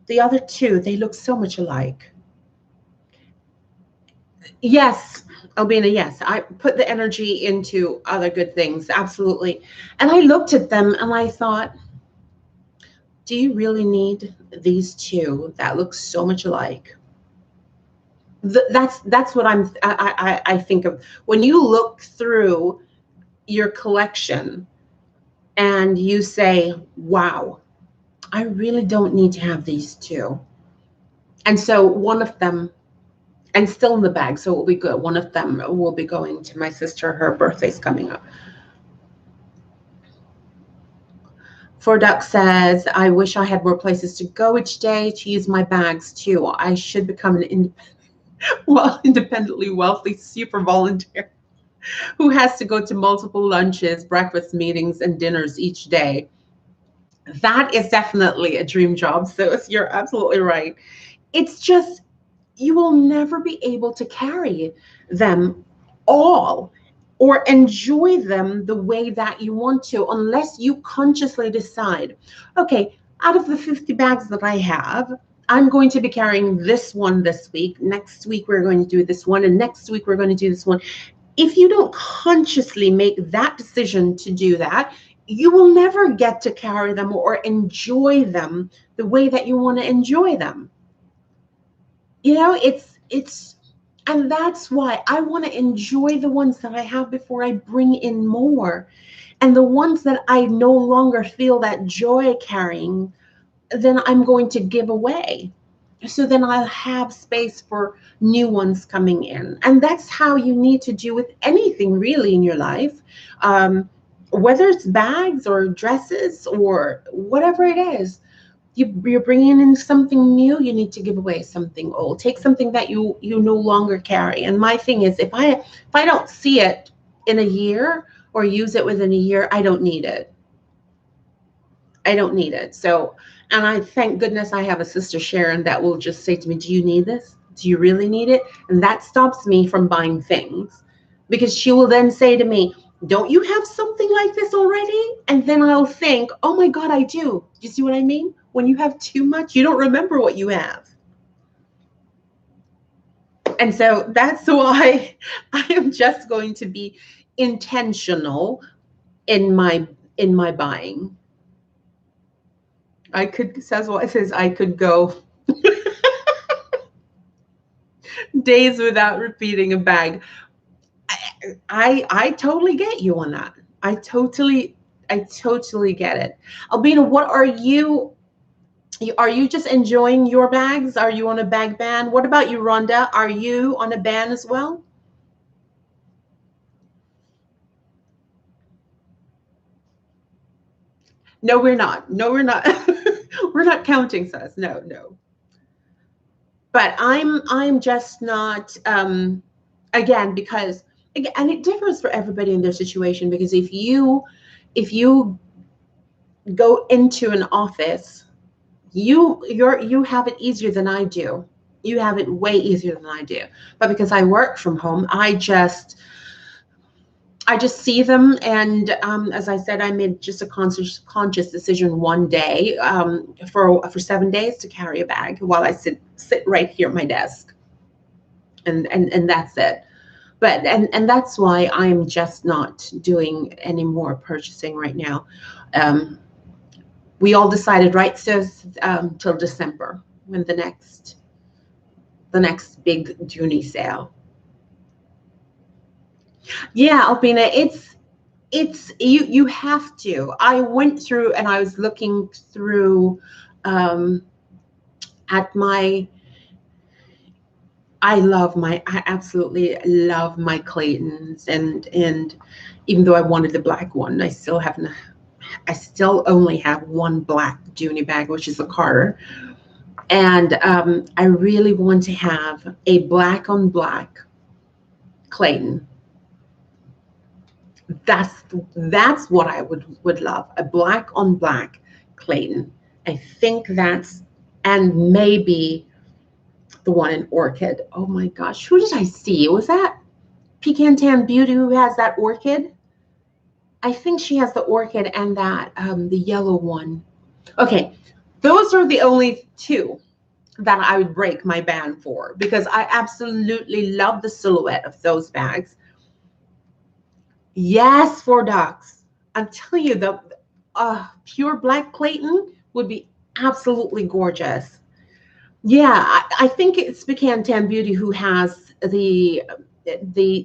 the other 2, they look so much alike. Yes, Albina, yes. I put the energy into other good things, absolutely. And I looked at them and I thought, do you really need these 2 that look so much alike? That's what I think of when you look through your collection and you say, wow, I really don't need to have these 2. And so one of them, and still in the bag, so it will be good. One of them will be going to my sister. Her birthday's coming up. Forduck says, I wish I had more places to go each day to use my bags too. I should become an independently wealthy super volunteer who has to go to multiple lunches, breakfast meetings, and dinners each day. That is definitely a dream job. So you're absolutely right. It's just, you will never be able to carry them all. or enjoy them the way that you want to, unless you consciously decide, okay, out of the 50 bags that I have, I'm going to be carrying this one this week. Next week, we're going to do this one. And next week, we're going to do this one. If you don't consciously make that decision to do that, you will never get to carry them or enjoy them the way that you want to enjoy them. You know, and that's why I want to enjoy the ones that I have before I bring in more. And the ones that I no longer feel that joy carrying, then I'm going to give away. So then I'll have space for new ones coming in. And that's how you need to do with anything really in your life. Whether it's bags or dresses or whatever it is, you're bringing in something new, you need to give away something old. Take something that you no longer carry. And my thing is, if I don't see it in a year or use it within a year, I don't need it. I don't need it. So, and I thank goodness I have a sister, Sharon, that will just say to me, do you need this? Do you really need it? And that stops me from buying things, because she will then say to me, don't you have something like this already? And then I'll think, oh my God, I do. You see what I mean? When you have too much, you don't remember what you have. And so that's why I am just going to be intentional in my buying. I could, says what it says, I could go days without repeating a bag. I totally get you on that. I totally get it. Albina, what are you just enjoying your bags? Are you on a bag ban? What about you, Rhonda? Are you on a ban as well? No, we're not. No, we're not. We're not counting, sis. No, no. But I'm just not, again, because, and it differs for everybody in their situation, because if you go into an office, you have it easier than I do. You have it way easier than I do. But because I work from home, I just see them, and as I said, I made just a conscious decision one day for 7 days to carry a bag while I sit right here at my desk, and that's it. But and that's why I'm just not doing any more purchasing right now. We all decided, right, so till December, when the next big Dooney sale. Yeah, Alpina, it's you have to. I went through and I was looking through at my, I absolutely love my Claytons, and even though I wanted the black one, I still only have one black Dooney bag, which is the Carter. And I really want to have a black on black Clayton. That's what I would love, a black on black Clayton. I think that's, and maybe the one in Orchid. Oh my gosh, who did I see? Was that Pecan Tan Beauty who has that Orchid? I think she has the Orchid and that the yellow one. Okay, those are the only two that I would break my ban for, because I absolutely love the silhouette of those bags. Yes, for ducks. I'm telling you, the pure black Clayton would be absolutely gorgeous. Yeah, I think it's Pecan Tan Beauty who has the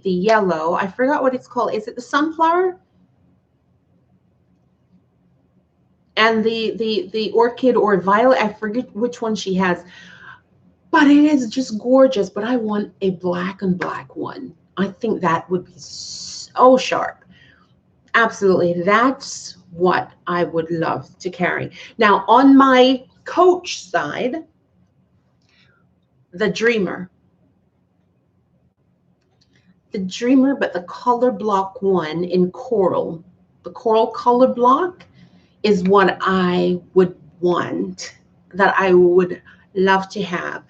yellow. I forgot what it's called. Is it the sunflower? And the orchid or violet. I forget which one she has. But it is just gorgeous. But I want a black and black one. I think that would be so sharp. Absolutely. That's what I would love to carry. Now, on my Coach side, the Dreamer. The Dreamer, but the color block one in coral. The coral color block is what I would want, that I would love to have.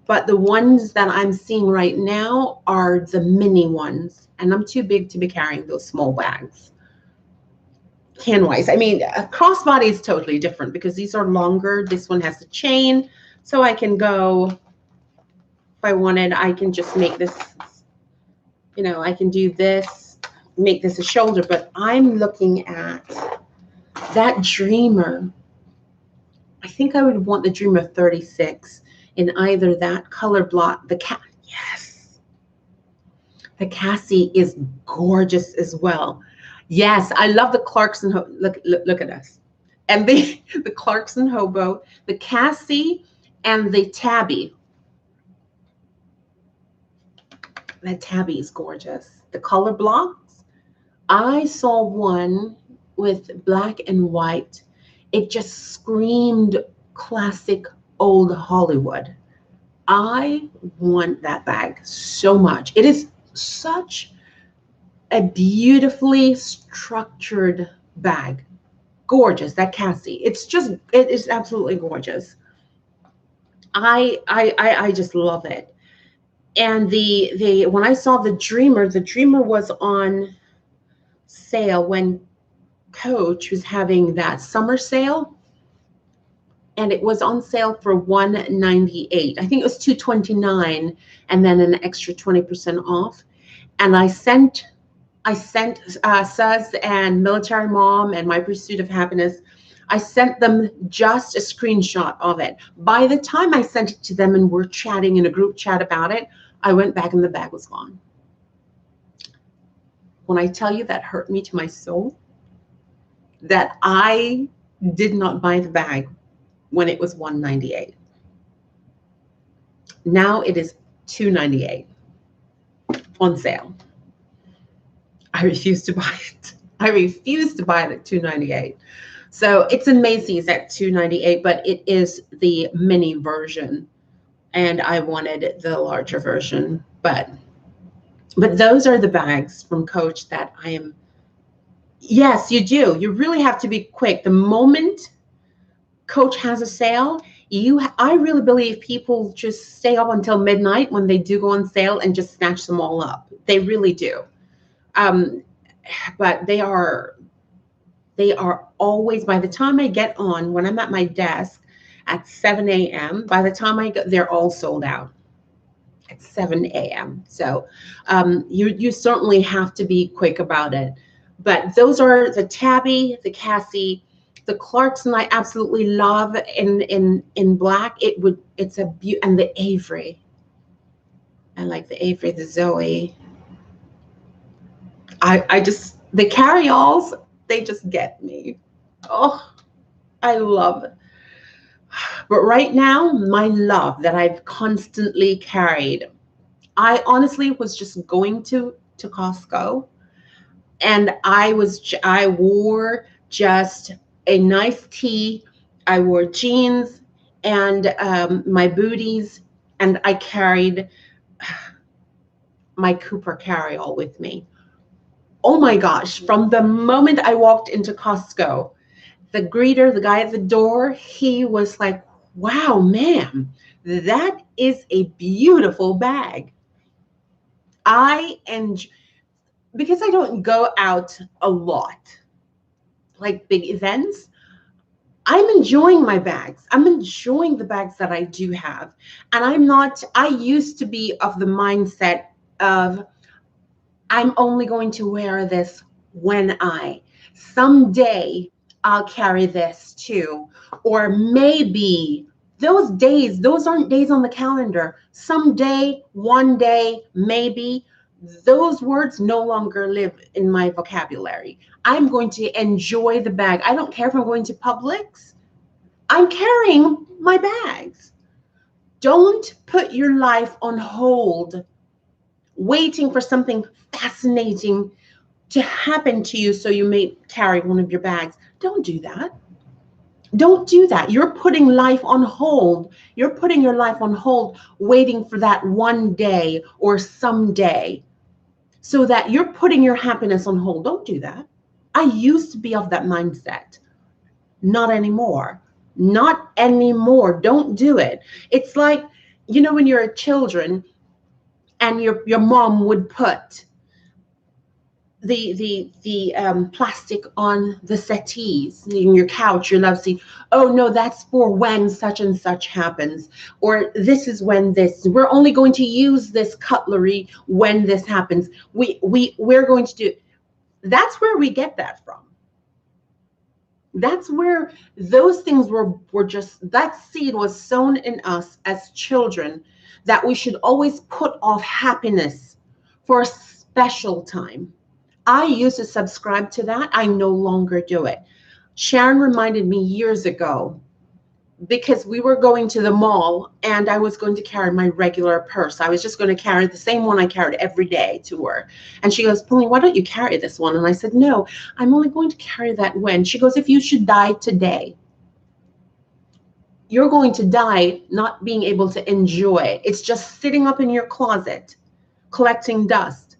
But the ones that I'm seeing right now are the mini ones, and I'm too big to be carrying those small bags. Can-wise, I mean, a crossbody is totally different because these are longer. This one has a chain, so I can go, if I wanted, I can just make this, you know, I can do this, make this a shoulder, but I'm looking at that Dreamer. I think I would want the Dreamer 36 in either that color block, yes, the Cassie is gorgeous as well. Yes, I love the Clarkson, look at us. And the Clarkson Hobo, the Cassie, and the Tabby. That Tabby is gorgeous. The color blocks, I saw one with black and white. It just screamed classic old Hollywood. I want that bag so much. It is such a beautifully structured bag. Gorgeous, that Cassie. It is absolutely gorgeous. I just love it. And when I saw the Dreamer was on sale when Coach was having that summer sale, and it was on sale for $198. I think it was $229, and then an extra 20% off. And I sent Suz and Military Mom and My Pursuit of Happiness, I sent them just a screenshot of it. By the time I sent it to them and we're chatting in a group chat about it, I went back and the bag was gone. When I tell you that hurt me to my soul, that I did not buy the bag when it was $198. Now it is $298 on sale. I refuse to buy it. I refuse to buy it at $298. So it's in Macy's at $298, but it is the mini version, and I wanted the larger version. But those are the bags from Coach that I am. Yes, you do. You really have to be quick. The moment Coach has a sale, I really believe people just stay up until midnight when they do go on sale and just snatch them all up. They really do. But they are always, by the time I get on, when I'm at my desk at 7 a.m., by the time I go, they're all sold out at 7 a.m. So you certainly have to be quick about it. But those are the Tabby, the Cassie, the Clarkson I absolutely love in black. It's a beauty, and the Avery. I like the Avery, the Zoe. The carry-alls, they just get me. Oh, I love it. But right now, my love that I've constantly carried, I honestly was just going to Costco, and I wore just a nice tee. I wore jeans and my booties, and I carried my Cooper carry-all with me. Oh my gosh, from the moment I walked into Costco, the greeter, the guy at the door, he was like, wow, ma'am, that is a beautiful bag. Because I don't go out a lot, like big events, I'm enjoying my bags. I'm enjoying the bags that I do have. And I used to be of the mindset of, I'm only going to wear this when someday I'll carry this too. Or maybe those aren't days on the calendar. Someday, one day, maybe. Those words no longer live in my vocabulary. I'm going to enjoy the bag. I don't care if I'm going to Publix. I'm carrying my bags. Don't put your life on hold waiting for something fascinating to happen to you so you may carry one of your bags. Don't do that. Don't do that. You're putting life on hold. You're putting your life on hold waiting for that one day or someday, so that you're putting your happiness on hold. Don't do that. I used to be of that mindset. Not anymore. Not anymore. Don't do it. It's like you know, when you're children and your mom would put the plastic on the settees in your couch, your love seat. Oh no, that's for when such and such happens, or this is when this. We're only going to use this cutlery when this happens. We're going to do. That's where we get that from. That's where those things were just, that seed was sown in us as children, that we should always put off happiness for a special time. I used to subscribe to that. I no longer do it. Sharon reminded me years ago, because we were going to the mall and I was going to carry my regular purse. I was just going to carry the same one I carried every day to work. And she goes, Pauline, why don't you carry this one? And I said, no, I'm only going to carry that when. She goes, if you should die today, you're going to die not being able to enjoy it. It's just sitting up in your closet, collecting dust.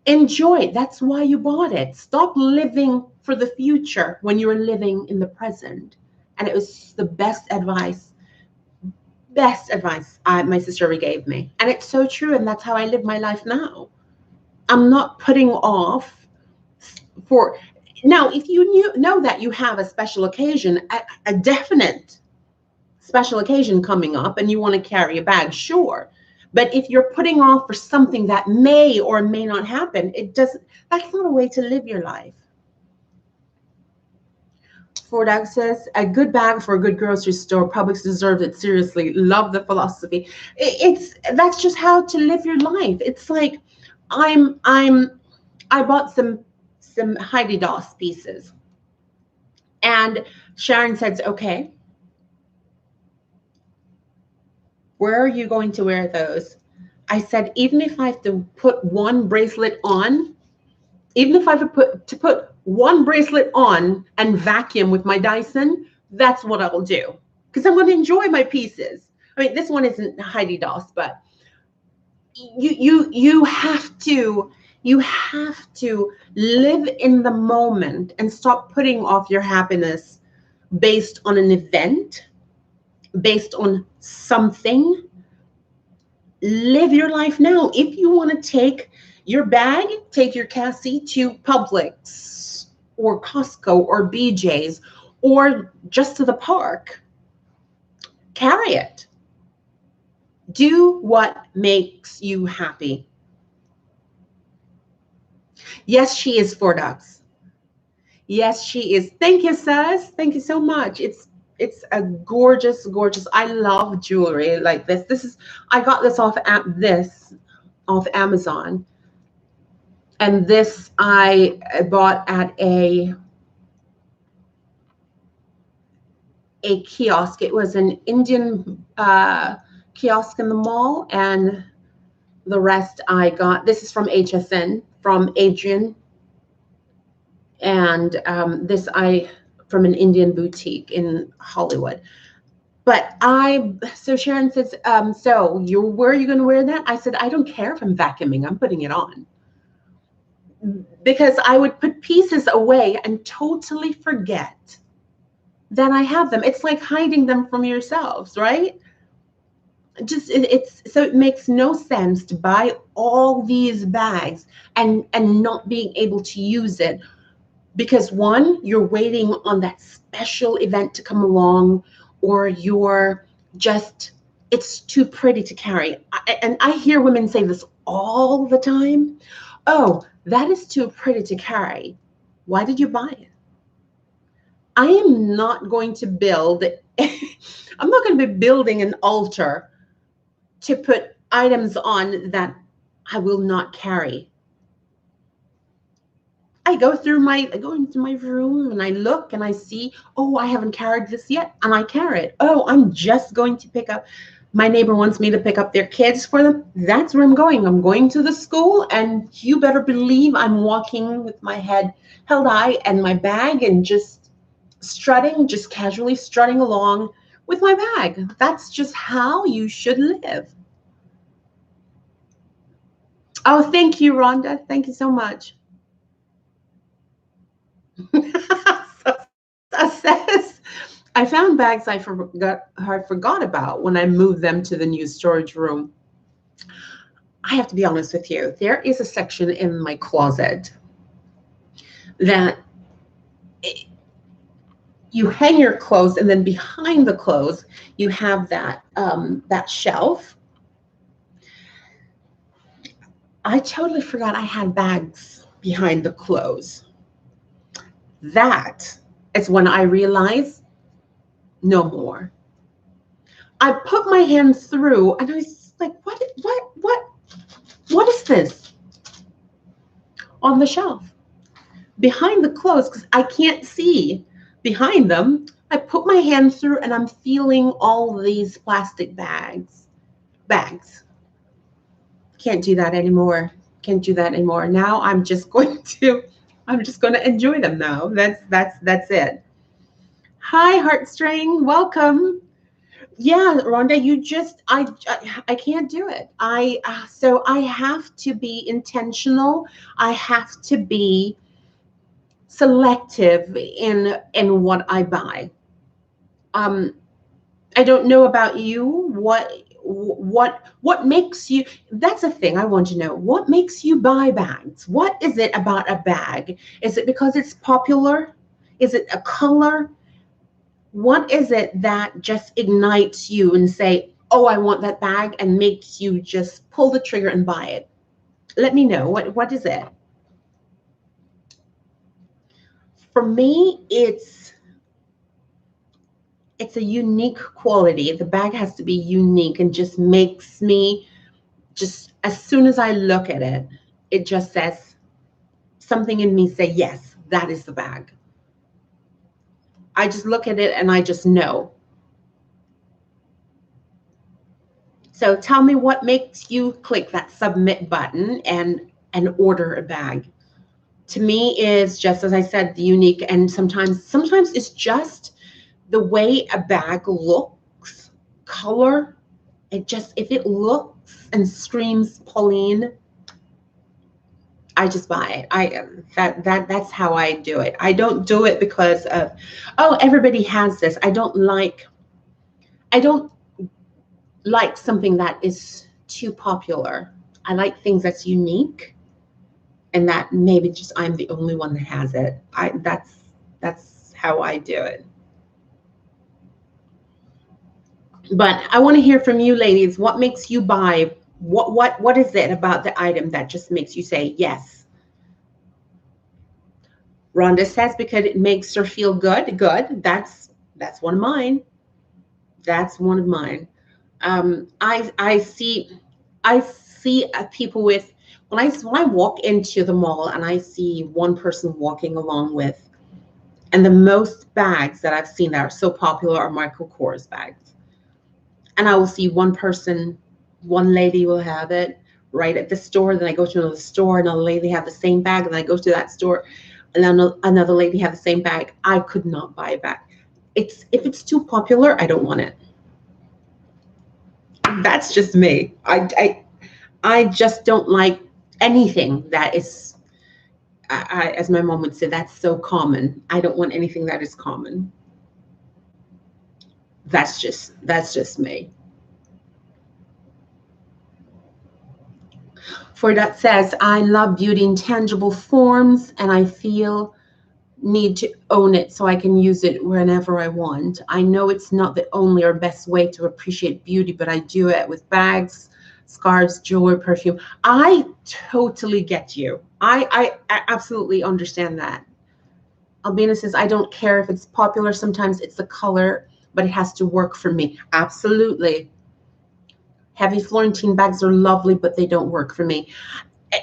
Enjoy it. That's why you bought it. Stop living for the future when you're living in the present. And it was the best advice my sister ever gave me. And it's so true. And that's how I live my life now. I'm not putting off for now. If you know that you have a special occasion, a definite special occasion coming up, and you want to carry a bag, sure. But if you're putting off for something that may or may not happen, that's not a way to live your life. Ford says, a good bag for a good grocery store. Publix deserves it. Seriously, love the philosophy. That's just how to live your life. It's like I bought some Heidi Doss pieces, and Sharon says, okay, where are you going to wear those? I said, even if I have to put one bracelet on, even if I have to put one bracelet on and vacuum with my Dyson, that's what I'll do, because I'm going to enjoy my pieces. I mean, this one isn't Heidi Doss, but you have to live in the moment and stop putting off your happiness based on an event, based on something. Live your life now. If you want to take your bag, take your Cassie to Publix or Costco or BJ's or just to the park. Carry it. Do what makes you happy. Yes, she is $4. Yes, she is. Thank you, Saz. Thank you so much. It's a gorgeous, gorgeous. I love jewelry like this. I got this off Amazon. And this I bought at a kiosk. It was an Indian kiosk in the mall, and the rest I got. This is from HSN, from Adrian, and this from an Indian boutique in Hollywood. But so Sharon says, so where are you going to wear that? I said, I don't care if I'm vacuuming. I'm putting it on. Because I would put pieces away and totally forget that I have them. It's like hiding them from yourselves, right? So it makes no sense to buy all these bags and not being able to use it, because one, you're waiting on that special event to come along, or it's too pretty to carry. And I hear women say this all the time. Oh, that is too pretty to carry. Why did you buy it? I am not going to I'm not going to be building an altar to put items on that I will not carry. I go into my room and I look and I see, oh, I haven't carried this yet, and I carry it. Oh, I'm just going to pick up. My neighbor wants me to pick up their kids for them. That's where I'm going. I'm going to the school, and you better believe I'm walking with my head held high and my bag, and just casually strutting along with my bag. That's just how you should live. Oh, thank you, Rhonda. Thank you so much. Says, I found bags I forgot about when I moved them to the new storage room. I have to be honest with you. There is a section in my closet that you hang your clothes, and then behind the clothes you have that that shelf. I totally forgot I had bags behind the clothes. That is when I realized no more. I put my hand through and I was like, what is this on the shelf behind the clothes? Because I can't see behind them. I put my hand through and I'm feeling all these plastic bags. Can't do that anymore. Can't do that anymore. Now I'm just going to enjoy them now. That's it. Hi, Heartstring, welcome. Yeah, Rhonda, I can't do it. So I have to be intentional. I have to be selective in what I buy. I don't know about you. What makes you? That's a thing I want to know. What makes you buy bags? What is it about a bag? Is it because it's popular? Is it a color? What is it that just ignites you and say, oh, I want that bag, and makes you just pull the trigger and buy it? Let me know. What is it? For me, it's a unique quality. The bag has to be unique and just makes me, just as soon as I look at it, it just says something in me say, yes, that is the bag. I just look at it and I just know. So tell me what makes you click that submit button and order a bag. To me is just, as I said, the unique, and sometimes it's just the way a bag looks, color. It just, if it looks and screams Pauline, I just buy it. That's how I do it. I don't do it because of, oh, everybody has this. I don't like something that is too popular. I like things that's unique, and that maybe just I'm the only one that has it. That's how I do it. But I want to hear from you, ladies. What makes you buy? What is it about the item that just makes you say yes? Rhonda says because it makes her feel good. Good. That's one of mine. That's one of mine. I see people with, when I walk into the mall and I see one person walking along with, and the most bags that I've seen that are so popular are Michael Kors bags. And I will see one person, one lady will have it right at the store. Then I go to another store, another lady have the same bag. And then I go to that store, and then another lady have the same bag. I could not buy a bag. If it's too popular, I don't want it. That's just me. I just don't like anything that is, as my mom would say, that's so common. I don't want anything that is common. That's just me. For that says, I love beauty in tangible forms, and I feel need to own it so I can use it whenever I want. I know it's not the only or best way to appreciate beauty, but I do it with bags, scarves, jewelry, perfume. I totally get you. I absolutely understand that. Albina says, I don't care if it's popular. Sometimes it's the color, but it has to work for me. Absolutely. Heavy Florentine bags are lovely, but they don't work for me.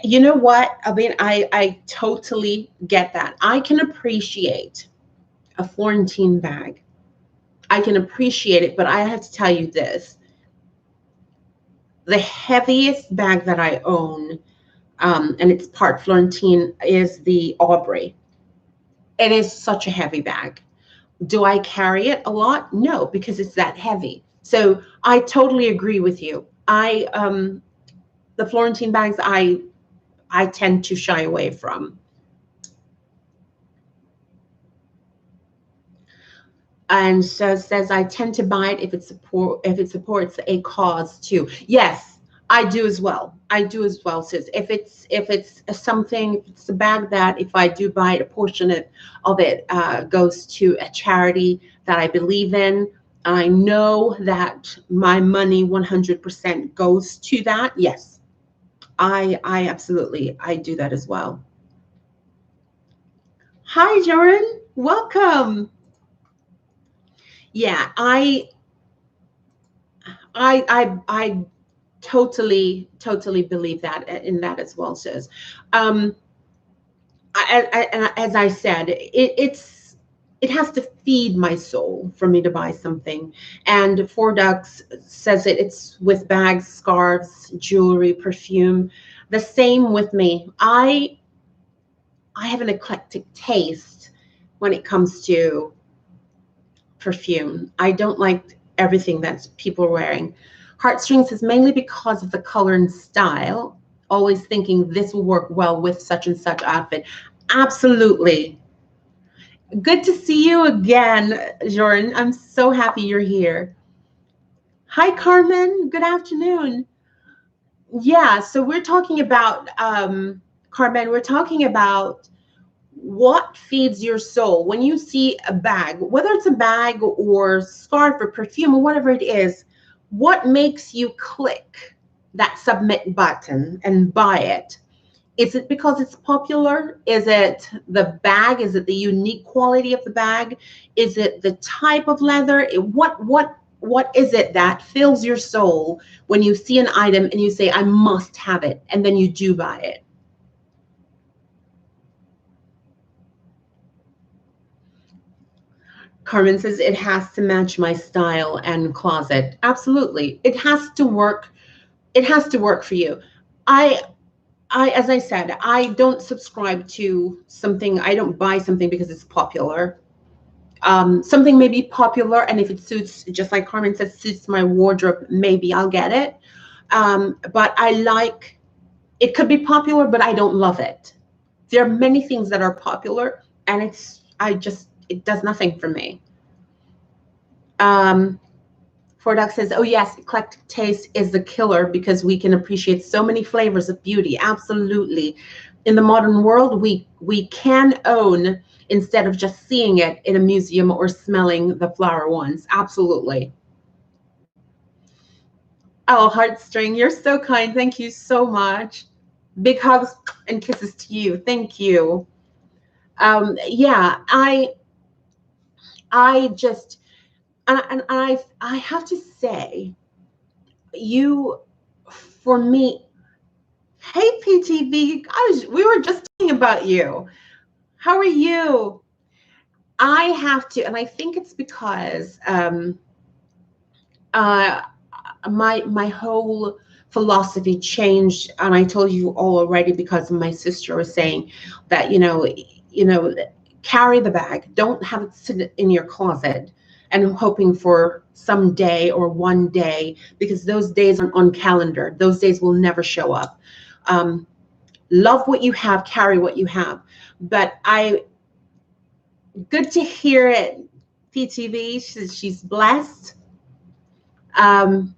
You know what? I mean, I totally get that. I can appreciate a Florentine bag. I can appreciate it, but I have to tell you this. The heaviest bag that I own, and it's part Florentine, is the Aubrey. It is such a heavy bag. Do I carry it a lot? No, because it's that heavy. So I totally agree with you. The Florentine bags I tend to shy away from. And so says, I tend to buy it if it supports a cause too. Yes, I do as well. I do as well, sis. If it's something, if it's a bag that if I do buy it, a portion of it goes to a charity that I believe in. I know that my money 100% goes to that. Yes, I absolutely I do that as well. Hi, Joran. Welcome. Yeah, I totally believe that in that as well, sis. Um, and as I said, it has to feed my soul for me to buy something. And Four Ducks says it's with bags, scarves, jewelry, perfume. The same with me. I have an eclectic taste when it comes to perfume. I don't like everything that people are wearing. Heartstrings is mainly because of the color and style, always thinking this will work well with such and such outfit. Absolutely. Good to see you again, Jordan. I'm so happy you're here. Hi, Carmen. Good afternoon. Yeah, so we're talking about, Carmen, we're talking about what feeds your soul when you see a bag, whether it's a bag or scarf or perfume or whatever it is. What makes you click that submit button and buy it? Is it because it's popular? Is it the bag? Is it the unique quality of the bag? Is it the type of leather? What is it that fills your soul when you see an item and you say, I must have it, and then you do buy it? Carmen says it has to match my style and closet. Absolutely. It has to work. It has to work for you. I as I said, I don't subscribe to something. I don't buy something because it's popular. Something may be popular, and if it suits, just like Carmen says, suits my wardrobe, maybe I'll get it. But I like, it could be popular, but I don't love it. There are many things that are popular, and it does nothing for me. Um, Forduck says, oh yes, eclectic taste is the killer because we can appreciate so many flavors of beauty. Absolutely. In the modern world, we can own instead of just seeing it in a museum or smelling the flower ones. Absolutely. Oh, Heartstring, you're so kind. Thank you so much. Big hugs and kisses to you. Thank you. Yeah, I just, and I have to say, you, for me, hey PTV, guys, we were just talking about you. How are you? I have to, and I think it's because uh, my whole philosophy changed, and I told you all already because my sister was saying that carry the bag, don't have it sit in your closet and hoping for some day or one day, because those days aren't on calendar. Those days will never show up. Um, Love what you have, carry what you have. But good to hear it, PTV. She's blessed. Um,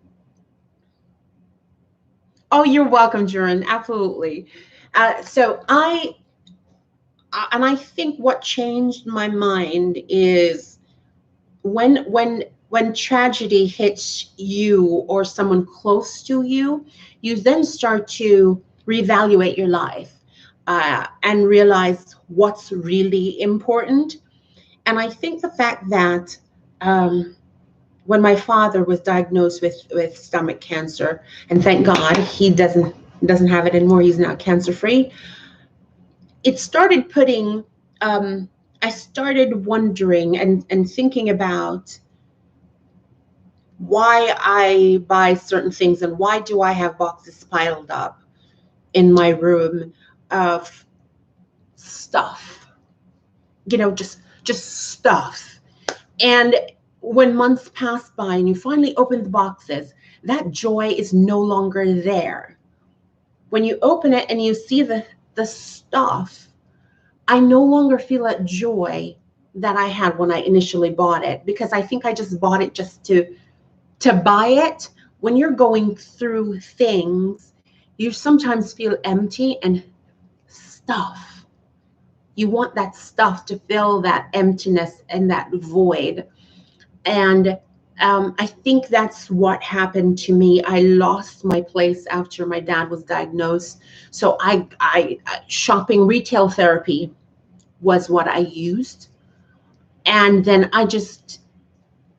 oh, you're welcome, Juran. Absolutely. And I think what changed my mind is when tragedy hits you or someone close to you, you then start to reevaluate your life and realize what's really important. And I think the fact that when my father was diagnosed with stomach cancer, and thank God he doesn't have it anymore. He's now cancer free. It started putting. I started wondering and thinking about why I buy certain things and why do I have boxes piled up in my room of stuff, just stuff. And when months pass by and you finally open the boxes, that joy is no longer there. When you open it and you see the stuff, I no longer feel that joy that I had when I initially bought it, because I think I just bought it just to buy it. When you're going through things, you sometimes feel empty and stuff. You want that stuff to fill that emptiness and that void. And I think that's what happened to me. I lost my place after my dad was diagnosed. So I shopping, retail therapy was what I used. And then I just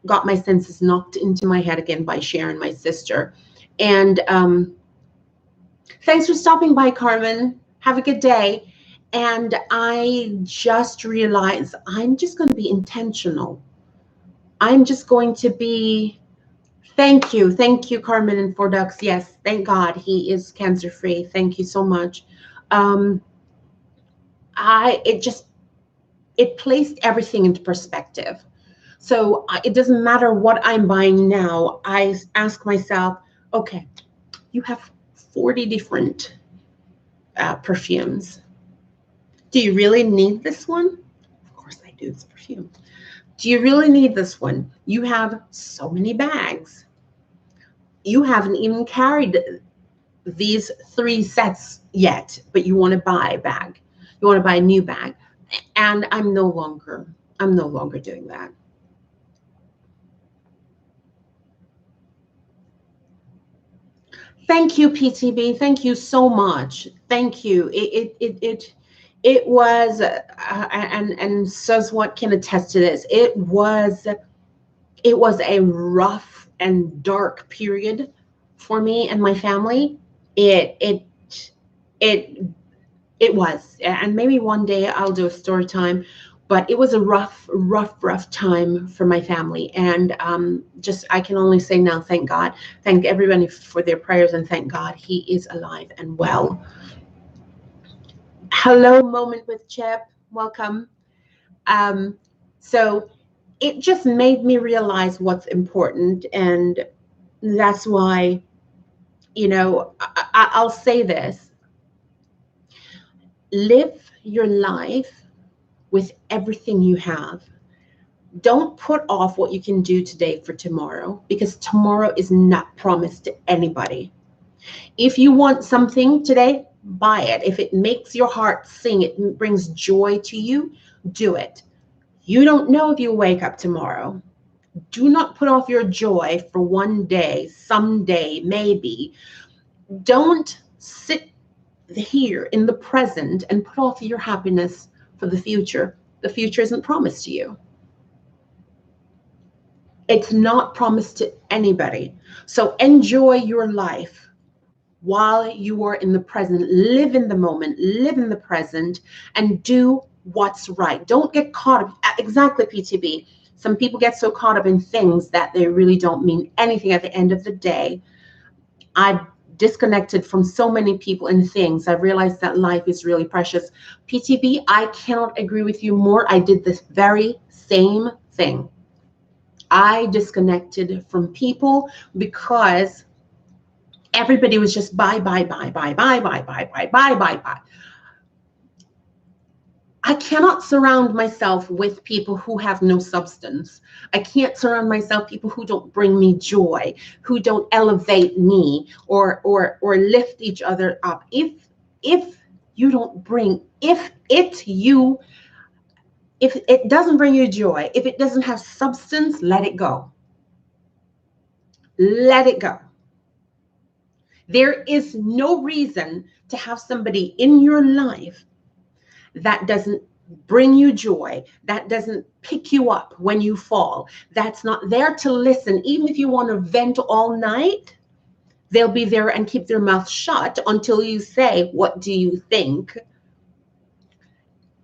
got my senses knocked into my head again by Sharon, my sister. And thanks for stopping by, Carmen. Have a good day. And I just realized I'm just going to be intentional. I'm just going to be, thank you, Carmen and Four Ducks. Yes, thank God he is cancer free. Thank you so much. It placed everything into perspective. So it doesn't matter what I'm buying now. I ask myself, okay, you have 40 different perfumes. Do you really need this one? Of course I do, it's perfume. Do you really need this one? You have so many bags. You haven't even carried these 3 sets yet, but you want to buy a bag. You want to buy a new bag. And I'm no longer doing that. Thank you, PTB. Thank you so much. Thank you. It was, and says what can attest to this. It was a rough and dark period for me and my family. It was, and maybe one day I'll do a story time, but it was a rough time for my family. And just, I can only say now, thank God, thank everybody for their prayers, and thank God he is alive and well. Hello, Moment with Chip, welcome. So it just made me realize what's important, and that's why, you know, I'll say this: live your life with everything you have. Don't put off what you can do today for tomorrow, because tomorrow is not promised to anybody. If you want something today, buy it. If it makes your heart sing, it brings joy to you, do it. You don't know if you wake up tomorrow. Do not put off your joy for one day, someday, maybe. Don't sit here in the present and put off your happiness for the future. The future isn't promised to you. It's not promised to anybody. So enjoy your life while you are in the present. Live in the moment, live in the present, and do what's right. Don't get caught up. Exactly, PTB. Some people get so caught up in things that they really don't mean anything at the end of the day. I've disconnected from so many people and things. I've realized that life is really precious. PTB, I cannot agree with you more. I did this very same thing. I disconnected from people because everybody was just buy. I cannot surround myself with people who have no substance. I can't surround myself with people who don't bring me joy, who don't elevate me or lift each other up. If you don't bring, if it doesn't bring you joy, if it doesn't have substance, let it go. Let it go. There is no reason to have somebody in your life that doesn't bring you joy, that doesn't pick you up when you fall, that's not there to listen. Even if you want to vent all night, they'll be there and keep their mouth shut until you say, what do you think?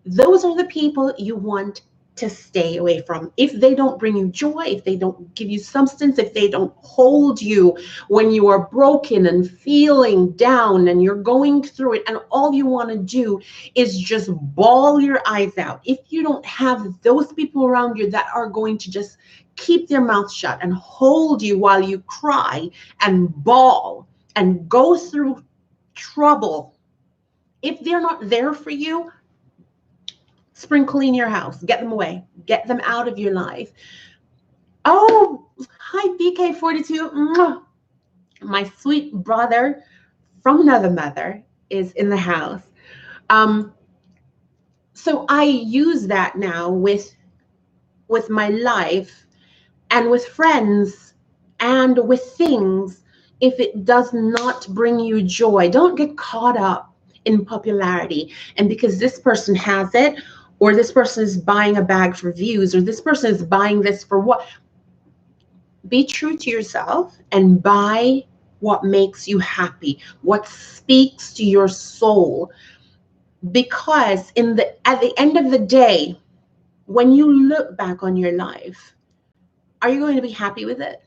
Those are the people you want to stay away from. If they don't bring you joy, if they don't give you substance, if they don't hold you when you are broken and feeling down and you're going through it and all you want to do is just bawl your eyes out. If you don't have those people around you that are going to just keep their mouth shut and hold you while you cry and bawl and go through trouble, if they're not there for you, Spring clean your house. Get them away. Get them out of your life. Oh, hi, BK42. My sweet brother from another mother is in the house. So I use that now with my life and with friends and with things. If it does not bring you joy, don't get caught up in popularity. And because this person has it, or this person is buying a bag for views, or this person is buying this for what? Be true to yourself and buy what makes you happy, what speaks to your soul. Because at the end of the day, when you look back on your life, are you going to be happy with it?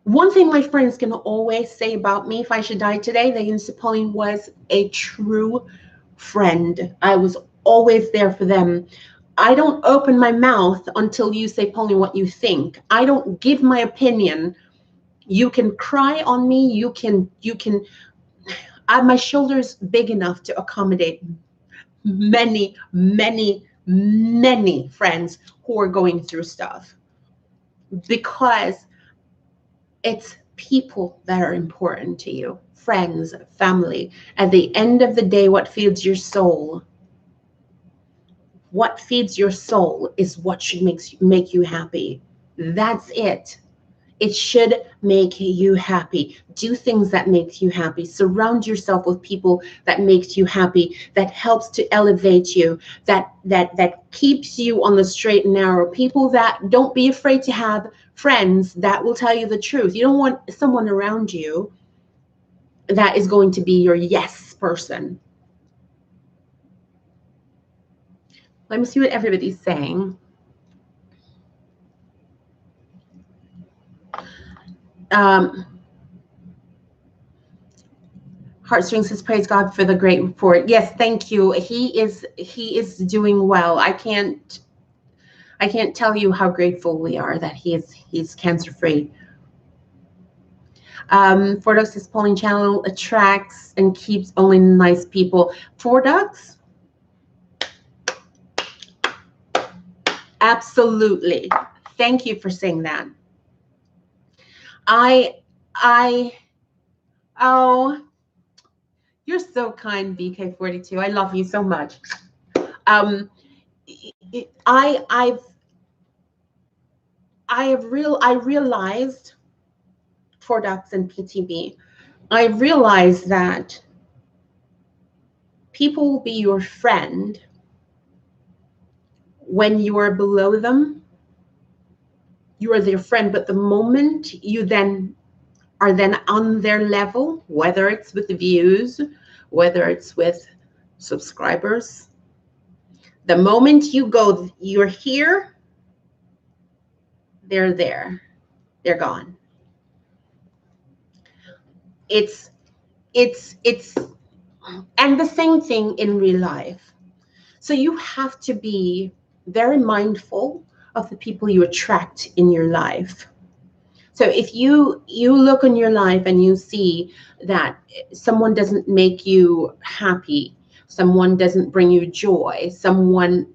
One thing my friends can always say about me, if I should die today, they can say Pauline was a true friend. I was always there for them. I don't open my mouth until you say, Pauline, what you think. I don't give my opinion. You can cry on me. You can. My shoulder's big enough to accommodate many, many, many friends who are going through stuff, because it's people that are important to you, friends, family. At the end of the day, what feeds your soul? What feeds your soul is what should make you happy. That's it. It should make you happy. Do things that make you happy. Surround yourself with people that makes you happy, that helps to elevate you, that keeps you on the straight and narrow. People that don't be afraid to have friends that will tell you the truth. You don't want someone around you that is going to be your yes person. Let me see what everybody's saying. Heartstrings says, praise God for the great report. Yes, thank you. He is doing well. I can't tell you how grateful we are that he's cancer free. Fordox says, Pauline channel attracts and keeps only nice people. Fordox? Absolutely. Thank you for saying that. Oh, you're so kind, BK42. I love you so much. I realized, Fordox and PTB, I realized that people will be your friend when you are below them. You are their friend, but the moment you are on their level, whether it's with the views, whether it's with subscribers, the moment you're here, they're there. They're gone. It's and the same thing in real life. So you have to be very mindful of the people you attract in your life. So if you look in your life and you see that someone doesn't make you happy, someone doesn't bring you joy, someone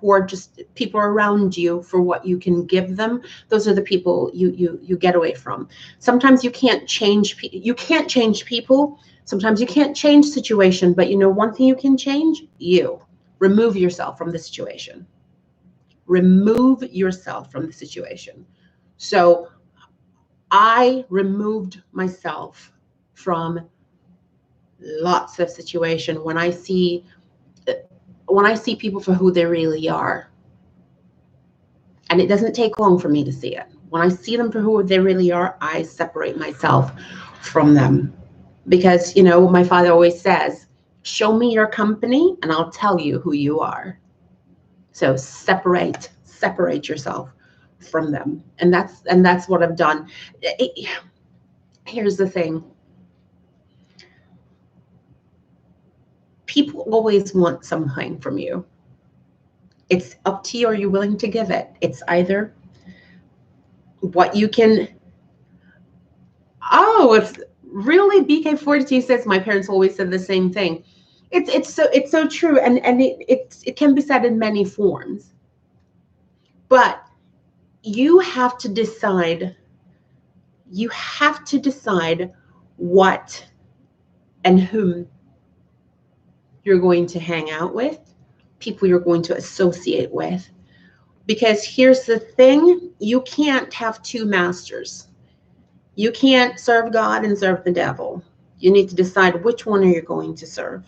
who are just people around you for what you can give them, those are the people you get away from. Sometimes you can't change people. Sometimes you can't change situation, but you know one thing you can change? You. Remove yourself from the situation. Remove yourself from the situation. So I removed myself from lots of situations when I see people for who they really are. And it doesn't take long for me to see it. When I see them for who they really are, I separate myself from them. Because, you know, my father always says, show me your company and I'll tell you who you are. So separate yourself from them. And that's what I've done. Here's the thing. People always want something from you. It's up to you. Are you willing to give it? It's either what you can. Oh, it's really BK42 says my parents always said the same thing. It's so true, and it can be said in many forms. But you have to decide. You have to decide what and whom you're going to hang out with, people you're going to associate with. Because here's the thing, you can't have two masters. You can't serve God and serve the devil. You need to decide which one are you going to serve.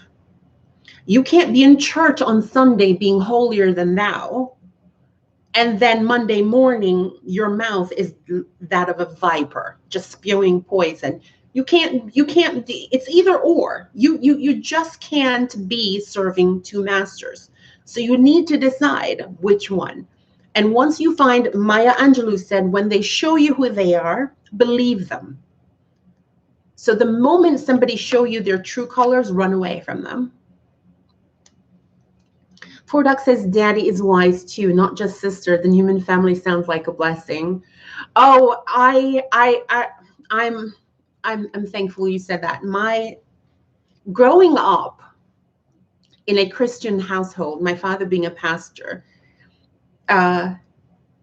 You can't be in church on Sunday being holier than thou, and then Monday morning your mouth is that of a viper, just spewing poison. You can't, it's either or. You just can't be serving two masters. So you need to decide which one. And once you find, Maya Angelou said, when they show you who they are, believe them. So the moment somebody show you their true colors, run away from them. Forduck says, Daddy is wise too, not just sister. The Newman family sounds like a blessing. Oh, I'm thankful you said that. My growing up in a Christian household, my father being a pastor,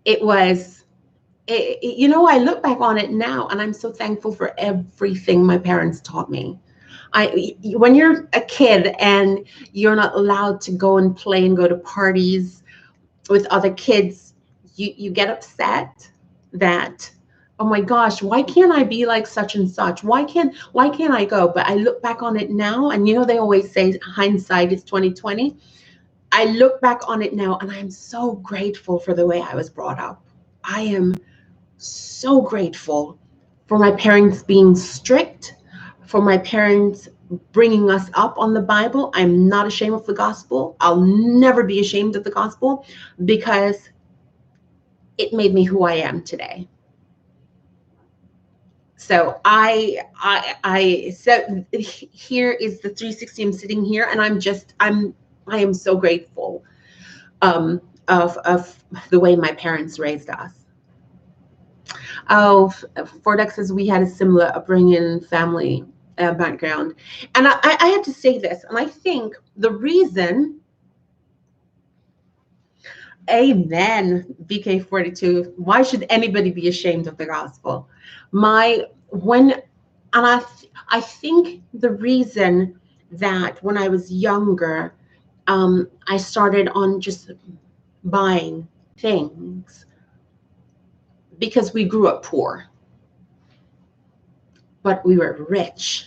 it was, you know, I look back on it now and I'm so thankful for everything my parents taught me. When you're a kid and you're not allowed to go and play and go to parties with other kids, you get upset that, oh my gosh, why can't I be like such and such? Why can't I go? But I look back on it now, and you know, they always say hindsight is 20/20. I look back on it now and I'm so grateful for the way I was brought up. I am so grateful for my parents being strict, for my parents bringing us up on the Bible. I'm not ashamed of the gospel. I'll never be ashamed of the gospel because it made me who I am today. So so here is the 360. I'm sitting here and I am so grateful of the way my parents raised us. Oh, Fordex says we had a similar upbringing, family background. And I have to say this, and I think the reason, amen, BK42, why should anybody be ashamed of the gospel? I think the reason that when I was younger, I started on just buying things because we grew up poor, but we were rich.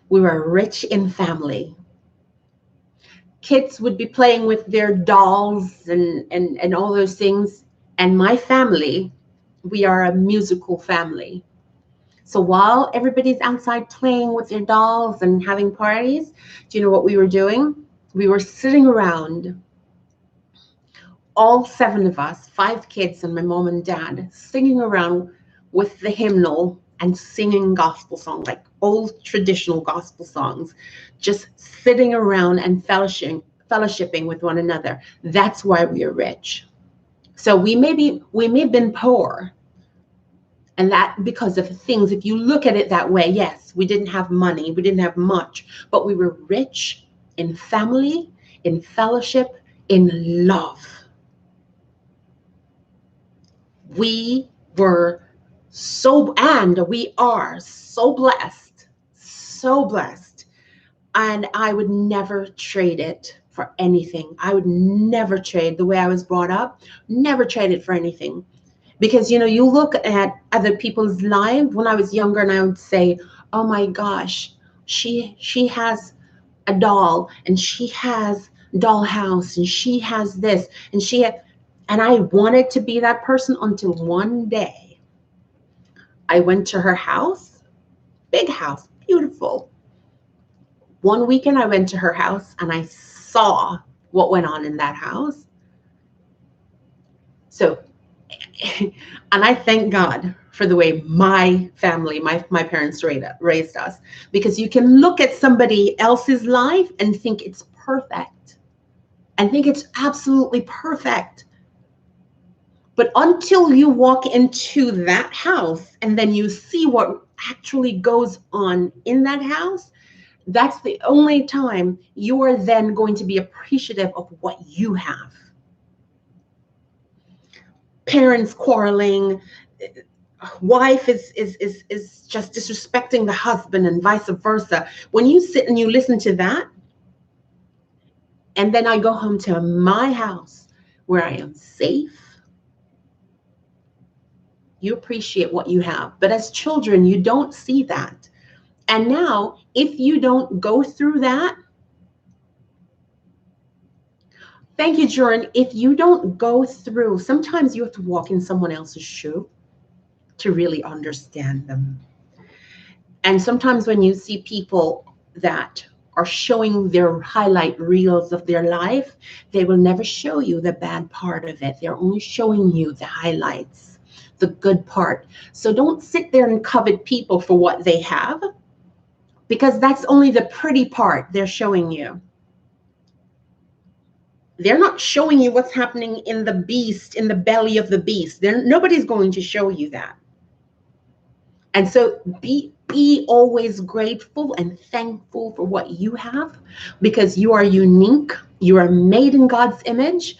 We were rich in family. Kids would be playing with their dolls and all those things. And my family, we are a musical family. So while everybody's outside playing with their dolls and having parties, do you know what we were doing? We were sitting around, all 7 of us, 5 kids and my mom and dad, singing around with the hymnal and singing gospel songs, like old traditional gospel songs, just sitting around and fellowshipping with one another. That's why we are rich. So we may have been poor, and that because of things, if you look at it that way, yes, we didn't have money, we didn't have much, but we were rich in family, in fellowship, in love. We were and we are so blessed, and I would never trade it for anything. I would never trade the way I was brought up, never trade it for anything. Because, you know, you look at other people's lives. When I was younger, and I would say, oh my gosh, she has a doll, and she has dollhouse, and she has this, and I wanted to be that person until one day I went to her house, big house, beautiful. One weekend I went to her house and I saw what went on in that house. So, and I thank God for the way my family, my parents raised us, because you can look at somebody else's life and think it's perfect and think it's absolutely perfect. But until you walk into that house and then you see what actually goes on in that house, That's the only time you are then going to be appreciative of what you have. Parents quarreling, wife is just disrespecting the husband and vice versa. When you sit and you listen to that, and then I go home to my house where I am safe, you appreciate what you have. But as children, you don't see that. And now, if you don't go through that, thank you, Jordan. If you don't go through, sometimes you have to walk in someone else's shoe to really understand them. And sometimes when you see people that are showing their highlight reels of their life, they will never show you the bad part of it. They're only showing you the highlights, the good part. So don't sit there and covet people for what they have, because that's only the pretty part they're showing you. They're not showing you what's happening in the beast, in the belly of the beast. Nobody's going to show you that. And so be always grateful and thankful for what you have, because you are unique. You are made in God's image,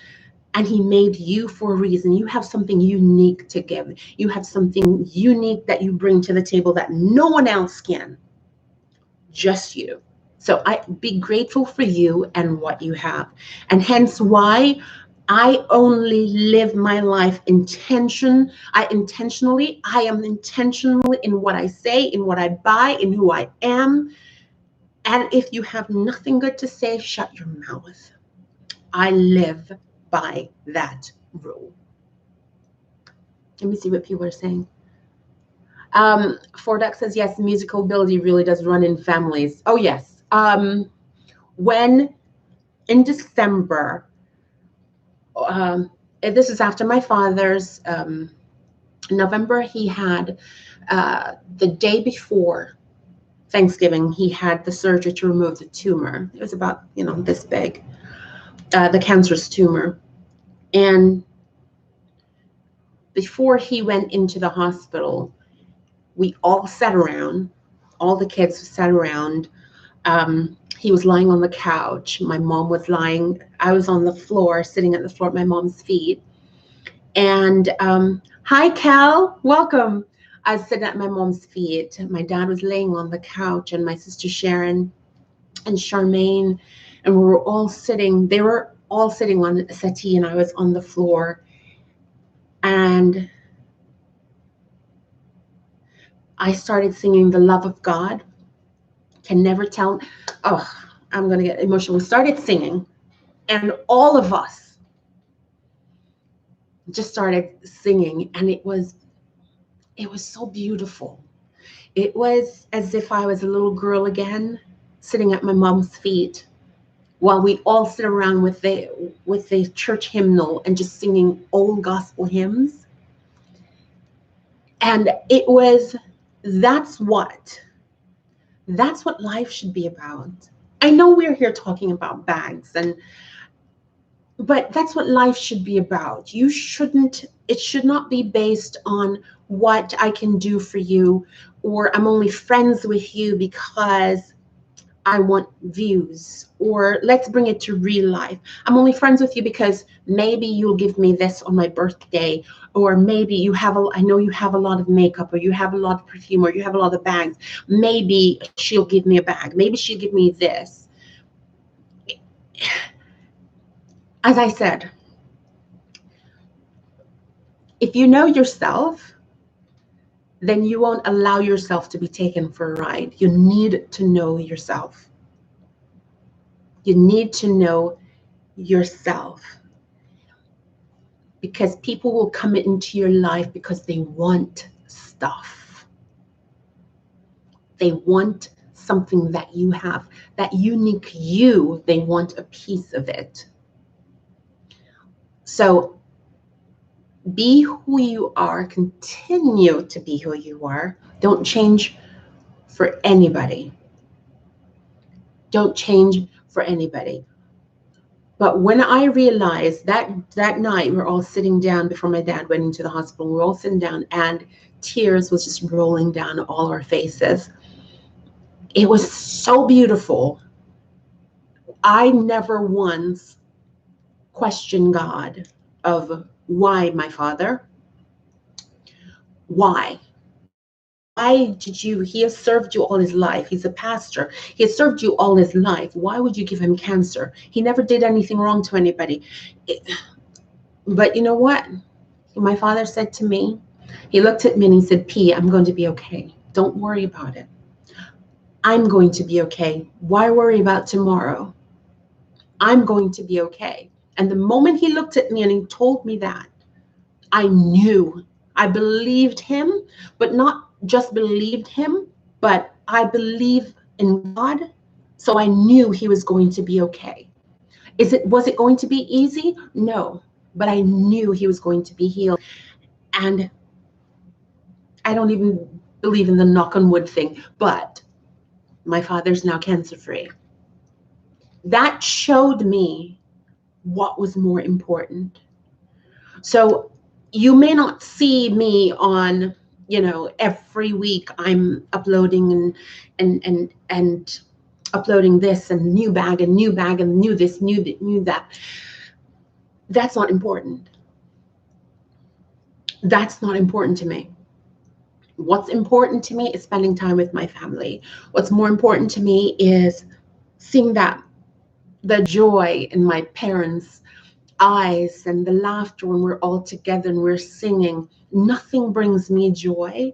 and he made you for a reason. You have something unique to give. You have something unique that you bring to the table that no one else can. Just you. So I be grateful for you and what you have. And hence why I only live my life intentionally. I am intentional in what I say, in what I buy, in who I am. And if you have nothing good to say, shut your mouth. I live by that rule. Let me see what people are saying. Forduck says, yes, musical ability really does run in families. Oh, yes. When in December, this is after my father's November, he had the day before Thanksgiving, he had the surgery to remove the tumor. It was about, this big, the cancerous tumor. And before he went into the hospital, we all sat around, all the kids sat around. He was lying on the couch. My mom was lying. I was on the floor, sitting at the floor at my mom's feet. And hi, Cal, welcome. I was sitting at my mom's feet. My dad was laying on the couch, and my sister Sharon and Charmaine, and we were all sitting. They were all sitting on a settee, and I was on the floor. And I started singing The Love of God. Can never tell. Oh, I'm going to get emotional. We started singing, and all of us just started singing, and it was so beautiful. It was as if I was a little girl again, sitting at my mom's feet, while we all sit around with the church hymnal and just singing old gospel hymns. And that's what life should be about. I know we're here talking about bags, but that's what life should be about. It should not be based on what I can do for you, or I'm only friends with you because I want views, or let's bring it to real life. I'm only friends with you because maybe you'll give me this on my birthday, or maybe I know you have a lot of makeup, or you have a lot of perfume, or you have a lot of bags. Maybe she'll give me a bag. Maybe she'll give me this. As I said, if you know yourself, then you won't allow yourself to be taken for a ride. You need to know yourself. You need to know yourself, because people will come into your life because they want stuff. They want something that you have, that unique you. They want a piece of it. So be who you are. Continue to be who you are. Don't change for anybody. Don't change for anybody. But when I realized that night, we're all sitting down before my dad went into the hospital. We're all sitting down, and tears was just rolling down all our faces. It was so beautiful. I never once questioned God of why, my Father? Why? Why did you, he has served you all his life. He's a pastor. He has served you all his life. Why would you give him cancer? He never did anything wrong to anybody. But you know what? My father said to me, he looked at me and he said, P, I'm going to be okay. Don't worry about it. I'm going to be okay. Why worry about tomorrow? I'm going to be okay. And the moment he looked at me and he told me that, I knew. I believed him, but not just believed him, but I believe in God. So I knew he was going to be okay. Was it going to be easy? No, but I knew he was going to be healed. And I don't even believe in the knock on wood thing, but my father's now cancer-free. That showed me what was more important. So you may not see me on, every week I'm uploading and uploading this and new bag and new this, new that. That's not important. That's not important to me. What's important to me is spending time with my family. What's more important to me is seeing the joy in my parents' eyes and the laughter when we're all together and we're singing. Nothing brings me joy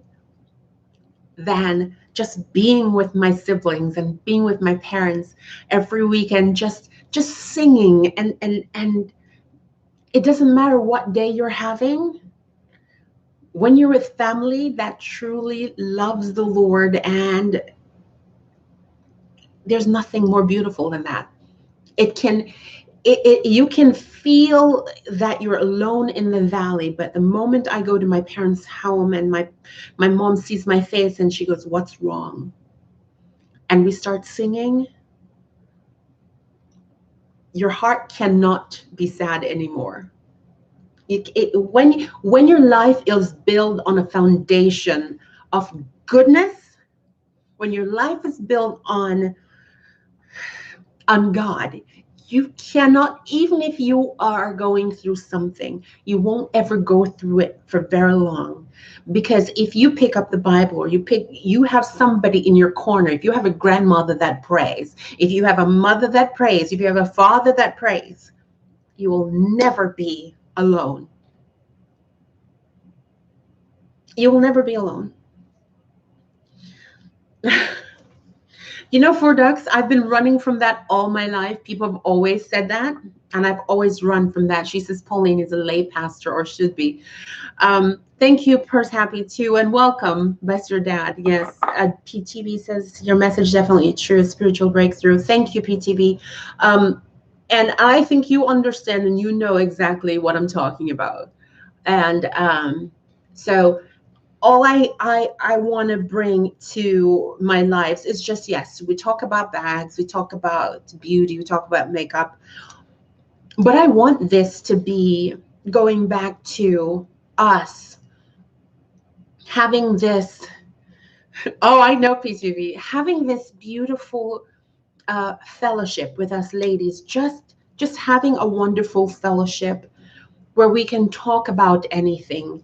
than just being with my siblings and being with my parents every weekend, just singing. And it doesn't matter what day you're having. When you're with family that truly loves the Lord, and there's nothing more beautiful than that. You can feel that you're alone in the valley, but the moment I go to my parents' home and my mom sees my face and she goes, "What's wrong?" and we start singing, your heart cannot be sad anymore. When your life is built on a foundation of goodness, when your life is built on God, you cannot, even if you are going through something, you won't ever go through it for very long. Because if you pick up the Bible, or you have somebody in your corner, if you have a grandmother that prays, if you have a mother that prays, if you have a father that prays, you will never be alone. You will never be alone. For ducks, I've been running from that all my life. People have always said that, and I've always run from that. She says Pauline is a lay pastor, or should be. Thank you, Purse Happy too, and welcome. Bless your dad. Yes, PTV says your message definitely true. Spiritual breakthrough. Thank you, PTV. And I think you understand and you know exactly what I'm talking about. And so all I want to bring to my lives is just, yes, we talk about bags, we talk about beauty, we talk about makeup, but I want this to be going back to us having this, oh, I know, PTV, having this beautiful fellowship with us ladies, just having a wonderful fellowship where we can talk about anything.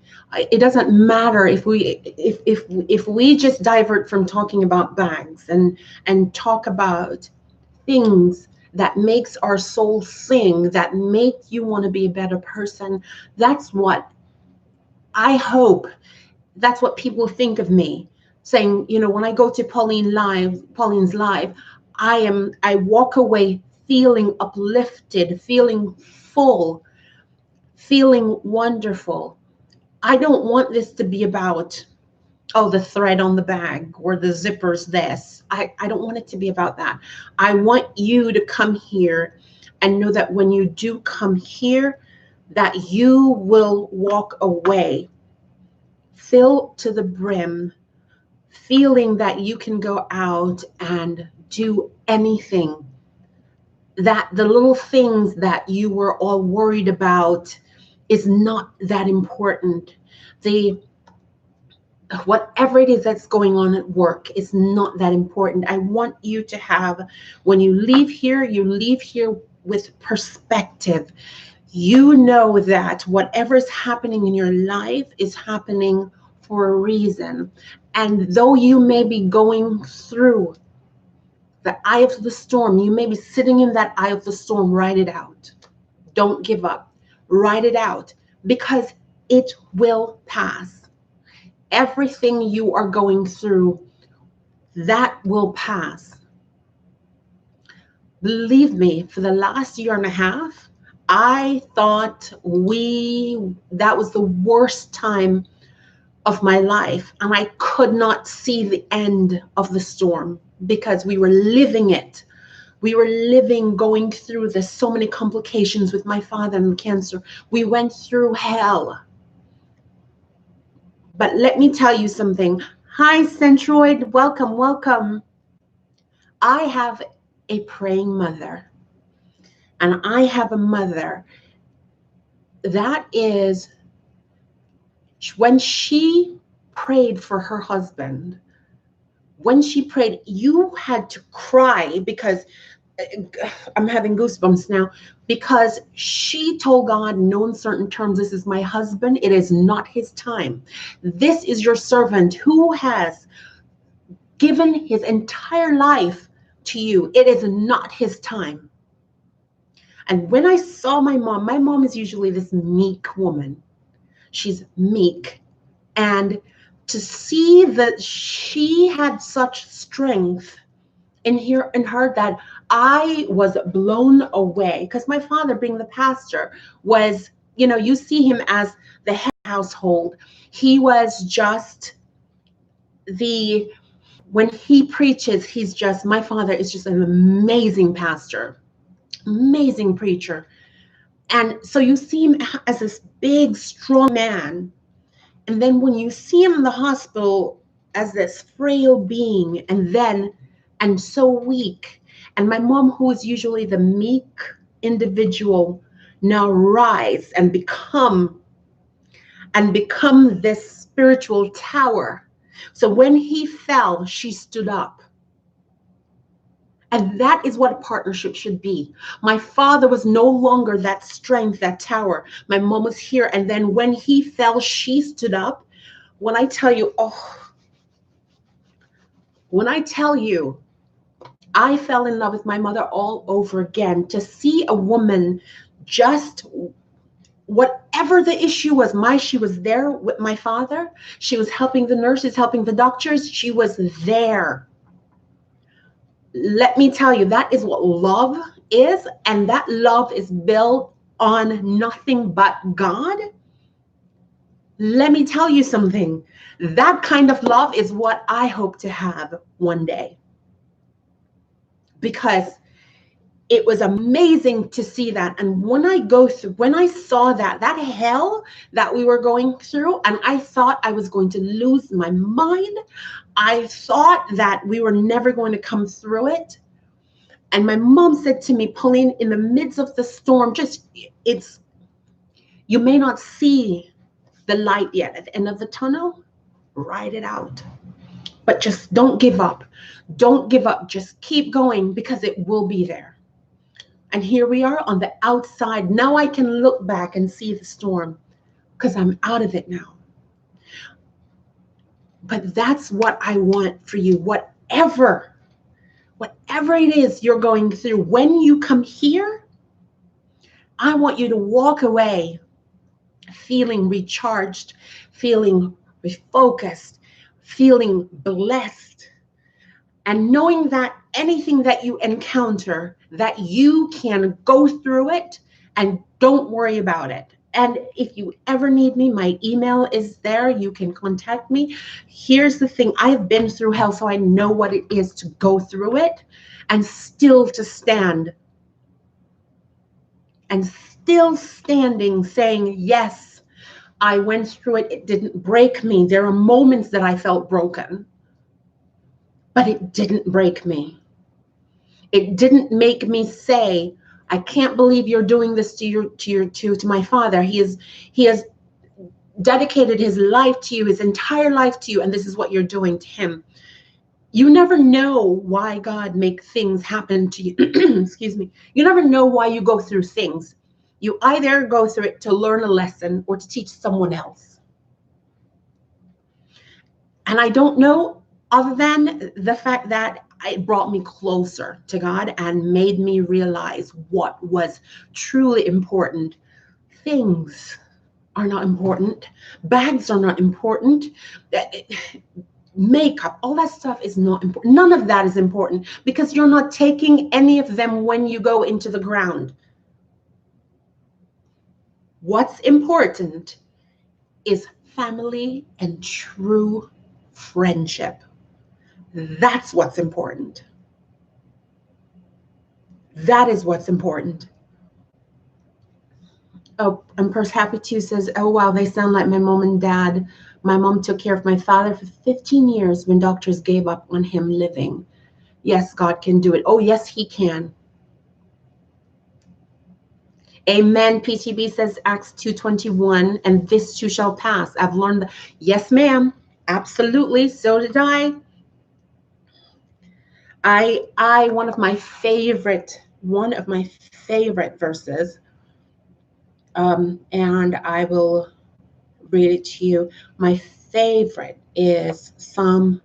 It doesn't matter if we just divert from talking about bags and talk about things that makes our soul sing, that make you want to be a better person. That's what I hope. That's what people think of me, saying, when I go to Pauline's live, I walk away feeling uplifted, feeling full, feeling wonderful. I don't want this to be about, the thread on the bag or the zippers this. I don't want it to be about that. I want you to come here and know that when you do come here, that you will walk away filled to the brim, feeling that you can go out and do anything, that the little things that you were all worried about is not that important. whatever it is that's going on at work is not that important. I want you to have, when you leave here with perspective. You know that whatever is happening in your life is happening for a reason. And though you may be going through the eye of the storm, you may be sitting in that eye of the storm, write it out. Don't give up. Write it out, because it will pass. Everything you are going through, that will pass. Believe me, for the last year and a half, I thought that was the worst time of my life. And I could not see the end of the storm because we were living it. We were going through this, so many complications with my father and cancer. We went through hell. But let me tell you something. Hi, Centroid. Welcome, welcome. I have a praying mother. And I have a mother that is, when she prayed for her husband, when she prayed, you had to cry, because I'm having goosebumps now, because she told God in no uncertain terms, this is my husband. It is not his time. This is your servant who has given his entire life to you. It is not his time. And when I saw my mom is usually this meek woman. She's meek. And to see that she had such strength in her, that I was blown away. Because my father, being the pastor, was, you see him as the head of the household. He was just when he preaches, my father is just an amazing pastor. Amazing preacher. And so you see him as this big, strong man. And then when you see him in the hospital as this frail being, and so weak. And my mom, who is usually the meek individual, now rise and become this spiritual tower. So when he fell, she stood up. And that is what a partnership should be. My father was no longer that strength, that tower. My mom was here. And then when he fell, she stood up. When I tell you, I fell in love with my mother all over again. To see a woman, just whatever the issue was, she was there with my father. She was helping the nurses, helping the doctors. She was there. Let me tell you, that is what love is. And that love is built on nothing but God. Let me tell you something. That kind of love is what I hope to have one day. Because it was amazing to see that. And when I saw that hell that we were going through, and I thought I was going to lose my mind. I thought that we were never going to come through it. And my mom said to me, Pauline, in the midst of the storm, you may not see the light yet at the end of the tunnel. Write it out. But just don't give up. Don't give up. Just keep going, because it will be there. And here we are on the outside. Now I can look back and see the storm, because I'm out of it now. But that's what I want for you. Whatever it is you're going through, when you come here, I want you to walk away feeling recharged, feeling refocused, feeling blessed, and knowing that anything that you encounter, that you can go through it and don't worry about it. And if you ever need me, my email is there. You can contact me. Here's the thing. I have been through hell, so I know what it is to go through it and still to stand. And still standing, saying, yes, I went through it. It didn't break me. There are moments that I felt broken, but it didn't break me. It didn't make me say, I can't believe you're doing this to my father. He has dedicated his life to you, his entire life to you, and this is what you're doing to him. You never know why God makes things happen to you. Excuse me. You never know why you go through things. You either go through it to learn a lesson or to teach someone else. And I don't know, other than the fact that it brought me closer to God and made me realize what was truly important. Things are not important. Bags are not important. Makeup, all that stuff is not important. None of that is important because you're not taking any of them when you go into the ground. What's important is family and true friendship. That's what's important. That is what's important. Oh, and Purse Happy 2 says, oh, wow, they sound like my mom and dad. My mom took care of my father for 15 years when doctors gave up on him living. Yes, God can do it. Oh, yes, he can. Amen. PTB says Acts 2:21, and this too shall pass. I've learned that. Yes, ma'am. Absolutely. So did I. One of my favorite verses, and I will read it to you. My favorite is Psalm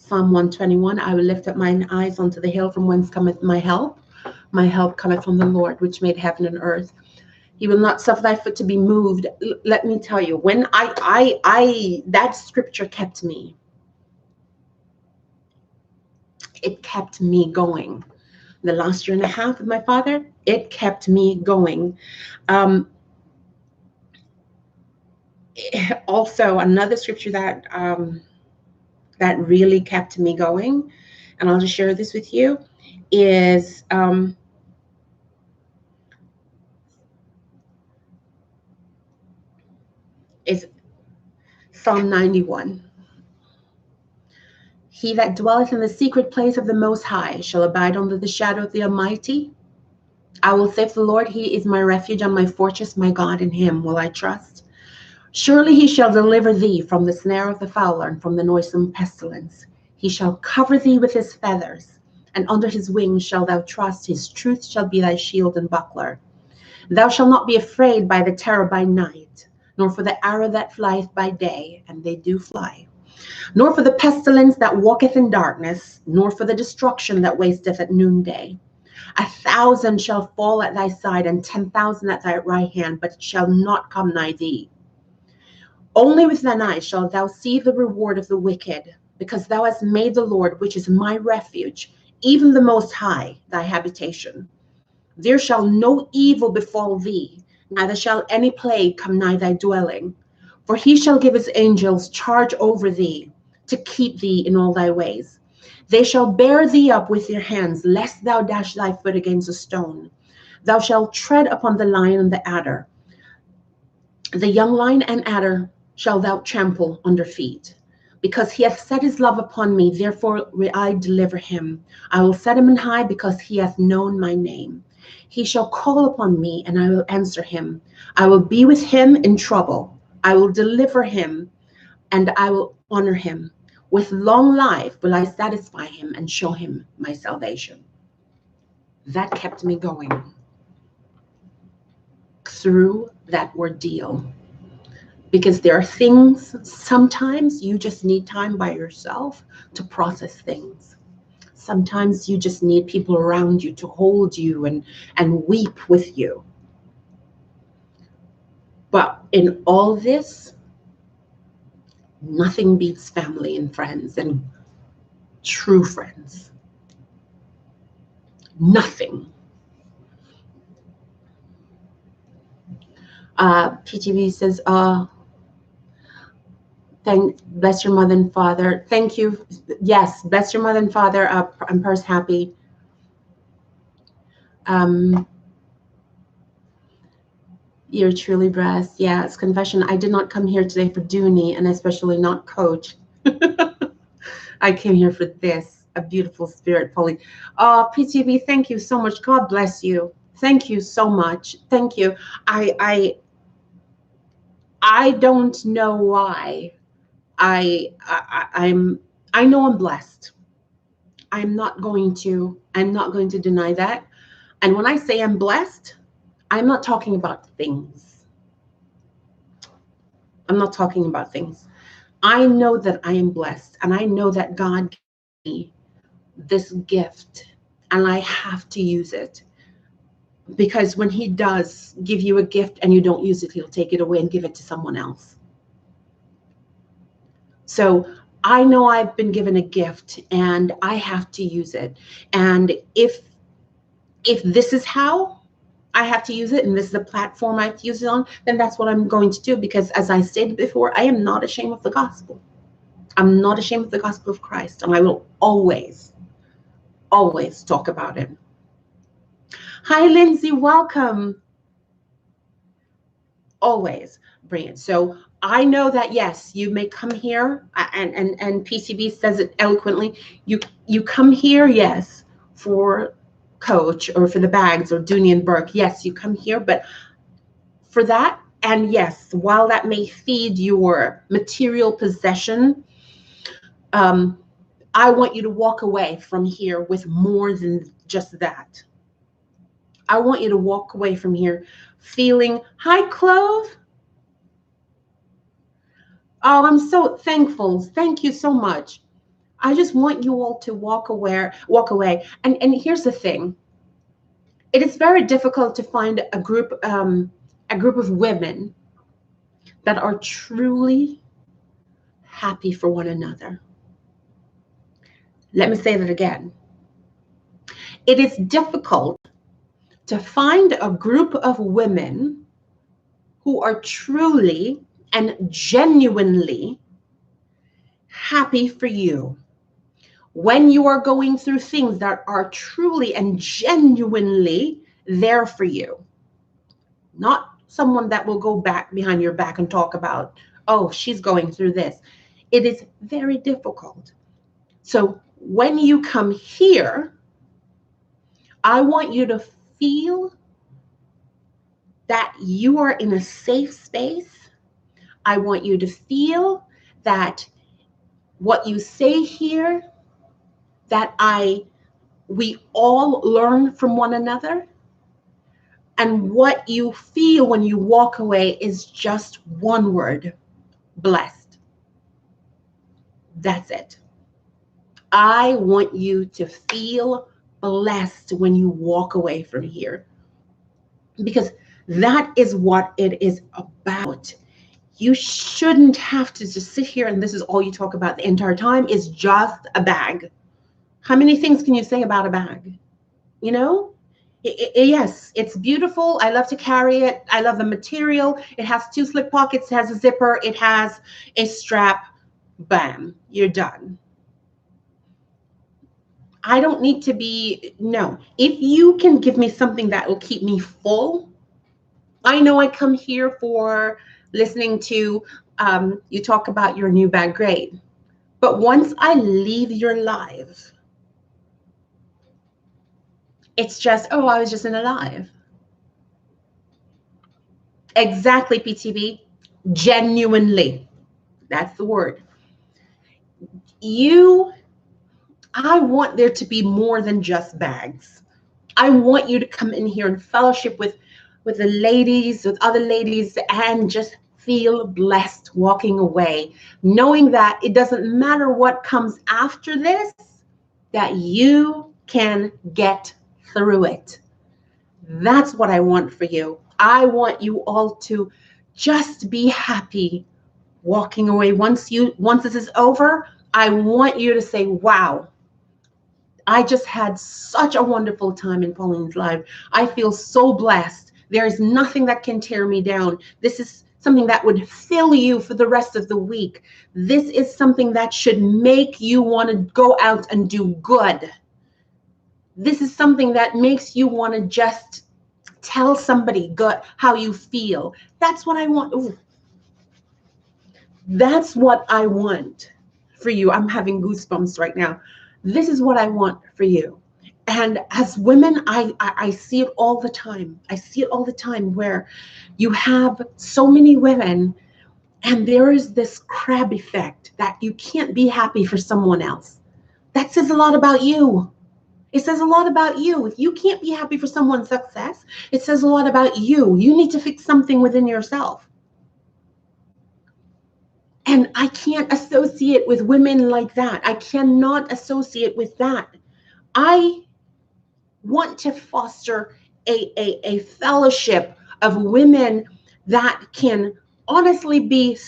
121. I will lift up mine eyes unto the hill from whence cometh my help. My help cometh from the Lord, which made heaven and earth. He will not suffer thy foot to be moved. Let me tell you, when that scripture kept me. It kept me going. The last year and a half with my father, it kept me going. Also, another scripture that that really kept me going, and I'll just share this with you, is Psalm 91. He that dwelleth in the secret place of the Most High shall abide under the shadow of the Almighty. I will say of the Lord, he is my refuge and my fortress, my God, in him will I trust. Surely he shall deliver thee from the snare of the fowler and from the noisome pestilence. He shall cover thee with his feathers, and under his wings shalt thou trust. His truth shall be thy shield and buckler. Thou shalt not be afraid by the terror by night, nor for the arrow that flieth by day, and they do fly, nor for the pestilence that walketh in darkness, nor for the destruction that wasteth at noonday. 1,000 shall fall at thy side, and 10,000 at thy right hand, but it shall not come nigh thee. Only with thine eyes shalt thou see the reward of the wicked, because thou hast made the Lord, which is my refuge, even the Most High, thy habitation. There shall no evil befall thee, neither shall any plague come nigh thy dwelling. For he shall give his angels charge over thee, to keep thee in all thy ways. They shall bear thee up with their hands, lest thou dash thy foot against a stone. Thou shalt tread upon the lion and the adder. The young lion and adder shall thou trample under feet. Because he hath set his love upon me, therefore will I deliver him. I will set him on high, because he hath known my name. He shall call upon me, and I will answer him. I will be with him in trouble. I will deliver him, and I will honor him. With long life will I satisfy him and show him my salvation. That kept me going through that ordeal. Because there are things, sometimes you just need time by yourself to process things. Sometimes you just need people around you to hold you and weep with you. But in all this, nothing beats family and friends and true friends. Nothing. PTV says, bless your mother and father. Thank you. Yes, bless your mother and father. I'm Purse Happy. You're truly blessed. Yes, confession. I did not come here today for Dooney, and especially not Coach. I came here for this, a beautiful spirit, Pauline. PTV, thank you so much. God bless you. Thank you so much. Thank you. I don't know why. I know I'm blessed. I'm not going to deny that. And when I say I'm blessed, I'm not talking about things. I'm not talking about things. I know that I am blessed, and I know that God gave me this gift, and I have to use it. Because when he does give you a gift and you don't use it, he'll take it away and give it to someone else. So I know I've been given a gift and I have to use it. And if this is how I have to use it, and this is the platform I have to use it on, then that's what I'm going to do. Because as I stated before, I am not ashamed of the gospel. I'm not ashamed of the gospel of Christ, and I will always, always talk about it. Hi, Lindsay, welcome. Always bring it. So I know that, yes, you may come here, and PCB says it eloquently. You come here, yes, for Coach or for the bags or Dooney and Bourke. Yes, you come here, but for that, and yes, while that may feed your material possession, I want you to walk away from here with more than just that. I want you to walk away from here feeling, hi, Clove. Oh, I'm so thankful. Thank you so much. I just want you all to walk away. And here's the thing. It is very difficult to find a group of women that are truly happy for one another. Let me say that again. It is difficult to find a group of women who are truly and genuinely happy for you when you are going through things that are truly and genuinely there for you. Not someone that will go back behind your back and talk about, oh, she's going through this. It is very difficult. So when you come here, I want you to feel that you are in a safe space. I want you to feel that what you say here, that we all learn from one another. And what you feel when you walk away is just one word: blessed. That's it. I want you to feel blessed when you walk away from here, because that is what it is about. You shouldn't have to just sit here and this is all you talk about the entire time, is just a bag. How many things can you say about a bag? You know? Yes, it's beautiful. I love to carry it. I love the material. It has 2 slip pockets, it has a zipper, it has a strap. Bam, you're done. I don't need to be, no. If you can give me something that will keep me full, I know I come here for listening to you talk about your new bag, great. But once I leave your live, it's just, oh, I was just in a live. Exactly, PTB. Genuinely. That's the word. I want there to be more than just bags. I want you to come in here and fellowship with the ladies, with other ladies, and just feel blessed walking away, knowing that it doesn't matter what comes after this, that you can get through it. That's what I want for you. I want you all to just be happy walking away. Once this is over, I want you to say, wow, I just had such a wonderful time in Pauline's live. I feel so blessed. There is nothing that can tear me down. This is something that would fill you for the rest of the week. This is something that should make you want to go out and do good. This is something that makes you want to just tell somebody good how you feel. That's what I want. Ooh. That's what I want for you. I'm having goosebumps right now. This is what I want for you. And as women, I see it all the time. I see it all the time where you have so many women And there is this crab effect that you can't be happy for someone else. That says a lot about you. It says a lot about you. If you can't be happy for someone's success, it says a lot about you. You need to fix something within yourself. And I can't associate with women like that. I cannot associate with that. I want to foster a fellowship of women that can honestly be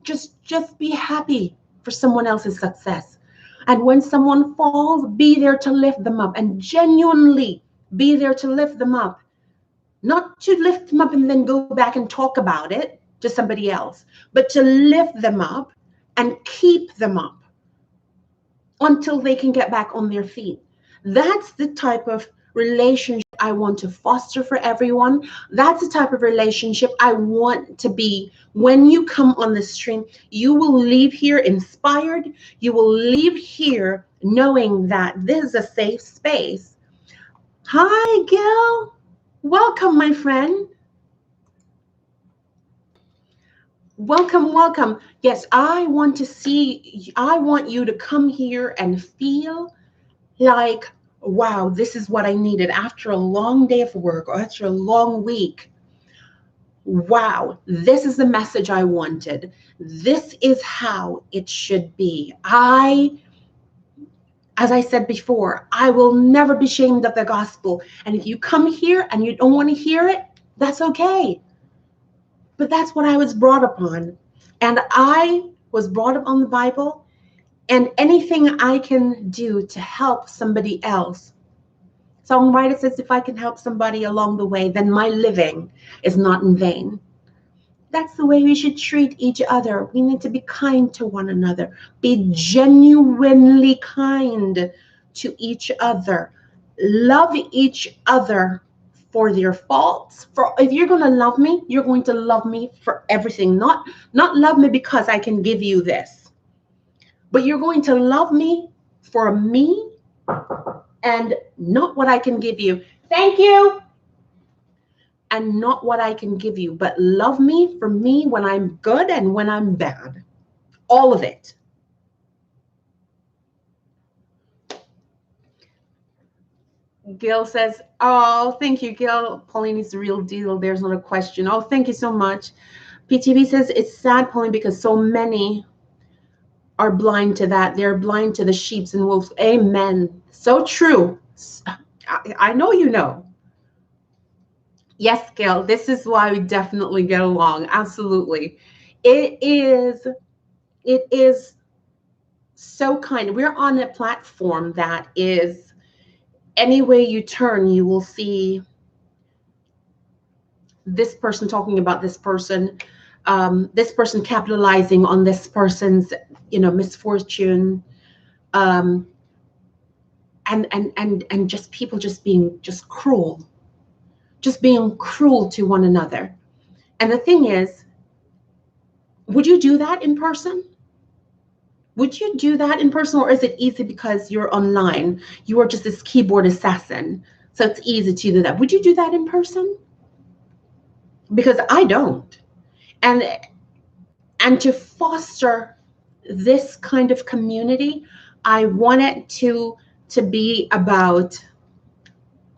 just be happy for someone else's success. And when someone falls, be there to lift them up, and genuinely be there to lift them up. Not to lift them up and then go back and talk about it to somebody else, but to lift them up and keep them up until they can get back on their feet. That's the type of relationship I want to foster for everyone. That's the type of relationship I want to be. When you come on the stream, you will leave here inspired. You will leave here knowing that this is a safe space. Hi, Gil. Welcome, my friend. Welcome, welcome. Yes, I want you to come here and feel like, wow, this is what I needed after a long day of work or after a long week. Wow, this is the message I wanted. This is how it should be. As I said before, I will never be ashamed of the gospel. And if you come here and you don't want to hear it, that's okay. But that's what I was brought up on. And I was brought up on the Bible, and anything I can do to help somebody else. Songwriter says, if I can help somebody along the way, then my living is not in vain. That's the way we should treat each other. We need to be kind to one another. Be genuinely kind to each other. Love each other for their faults. For if you're going to love me, you're going to love me for everything. Not love me because I can give you this, but you're going to love me for me and not what I can give you. Thank you. And not what I can give you, but love me for me when I'm good and when I'm bad. All of it. Gil says, oh, thank you, Gil. Pauline is the real deal. There's not a question. Oh, thank you so much. PTV says, it's sad, Pauline, because so many are blind to that. They're blind to the sheep and wolves. Amen. So true. I know you know. Yes, Gail, this is why we definitely get along. Absolutely. It is so kind. We're on a platform that is, any way you turn, you will see this person talking about this person capitalizing on this person's, misfortune, and just people just being just cruel. Just being cruel to one another. And the thing is, would you do that in person? Would you do that in person, or is it easy because you're online? You are just this keyboard assassin, so it's easy to do that. Would you do that in person? Because I don't. And to foster this kind of community, I want it to be about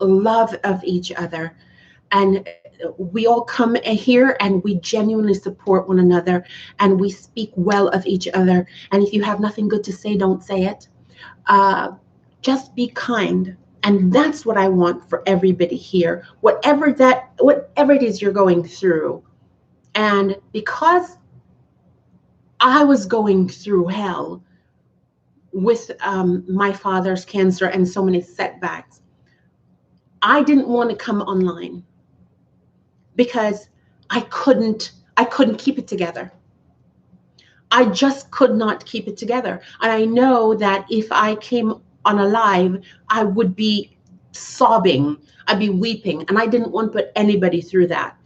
love of each other. And we all come here and we genuinely support one another and we speak well of each other. And if you have nothing good to say, don't say it. Just be kind. And that's what I want for everybody here, whatever it is you're going through. And because I was going through hell with my father's cancer and so many setbacks, I didn't want to come online because I couldn't keep it together. I just could not keep it together. And I know that if I came on a live, I would be sobbing, I'd be weeping, and I didn't want to put anybody through that.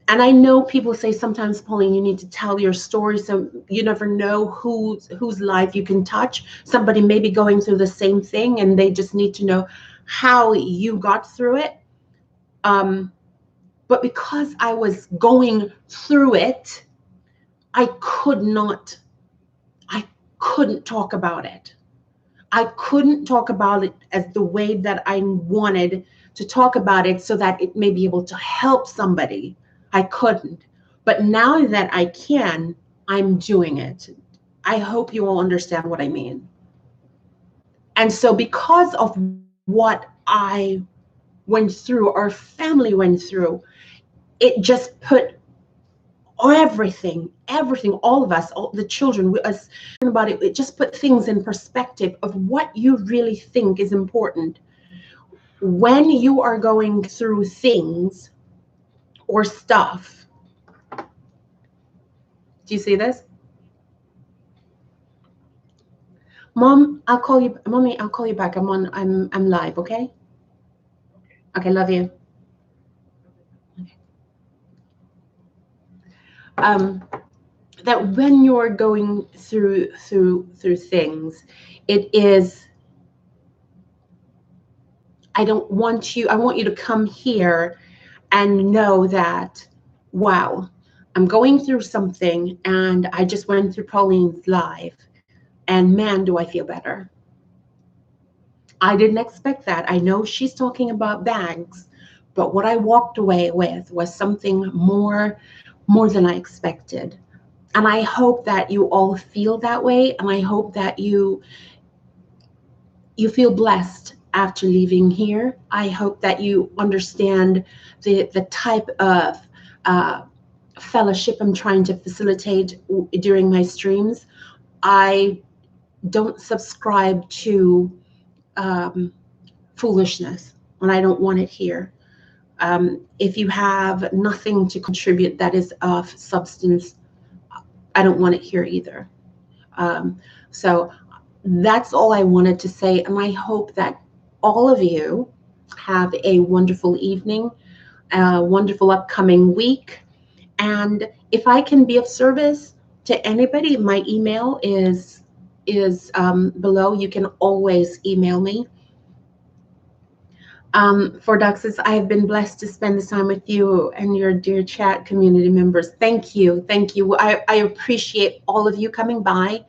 And I know people say sometimes, Pauline, you need to tell your story, so you never know whose life you can touch. Somebody may be going through the same thing and they just need to know how you got through it. But because I was going through it, I couldn't talk about it. I couldn't talk about it as the way that I wanted to talk about it so that it may be able to help somebody. I couldn't. But now that I can, I'm doing it. I hope you all understand what I mean. And so because of what I went through, our family went through, it just put everything, all of us, all the children, us about it, it just put things in perspective of what you really think is important. When you are going through things or stuff, do you see this? Mom, I'll call you, Mommy, I'll call you back. I'm live, okay? Okay, love you. That when you're going through things, it is, I want you to come here and know that, wow, I'm going through something and I just went through Pauline's live and man, do I feel better. I didn't expect that. I know she's talking about bags, but what I walked away with was something more than I expected. And I hope that you all feel that way. And I hope that you feel blessed after leaving here. I hope that you understand the type of fellowship I'm trying to facilitate during my streams. I don't subscribe to foolishness, and I don't want it here. If you have nothing to contribute that is of substance, I don't want it here either. So that's all I wanted to say, and I hope that all of you have a wonderful evening, a wonderful upcoming week. And if I can be of service to anybody, my email is below. You can always email me. For Duxes, I have been blessed to spend this time with you and your dear chat community members. Thank you. Thank you. I appreciate all of you coming by.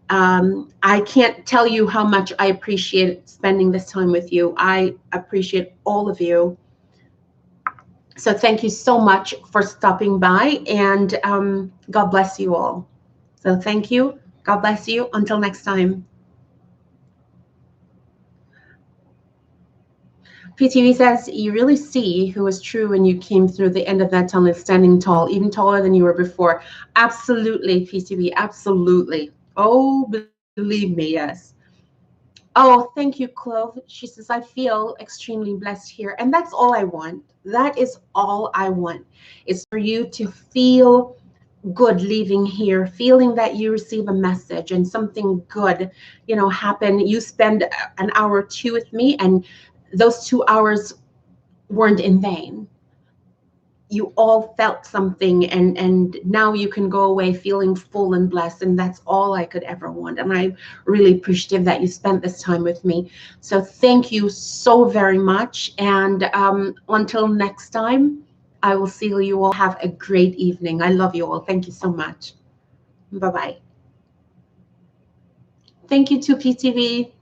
I can't tell you how much I appreciate spending this time with you. I appreciate all of you. So thank you so much for stopping by, and God bless you all. So thank you. God bless you. Until next time. PTV says, you really see who was true when you came through the end of that tunnel standing tall, even taller than you were before. Absolutely, PTV, absolutely. Oh, believe me, yes. Oh, thank you, Clove. She says, I feel extremely blessed here. And that's all I want. That is all I want, is for you to feel good leaving here, feeling that you receive a message and something good, happen. You spend an hour or two with me, and those 2 hours weren't in vain. You all felt something, and now you can go away feeling full and blessed, and that's all I could ever want. And I'm really appreciative that you spent this time with me. So thank you so very much, and until next time, I will see you all. Have a great evening. I love you all. Thank you so much. Bye-bye. Thank you to PTV.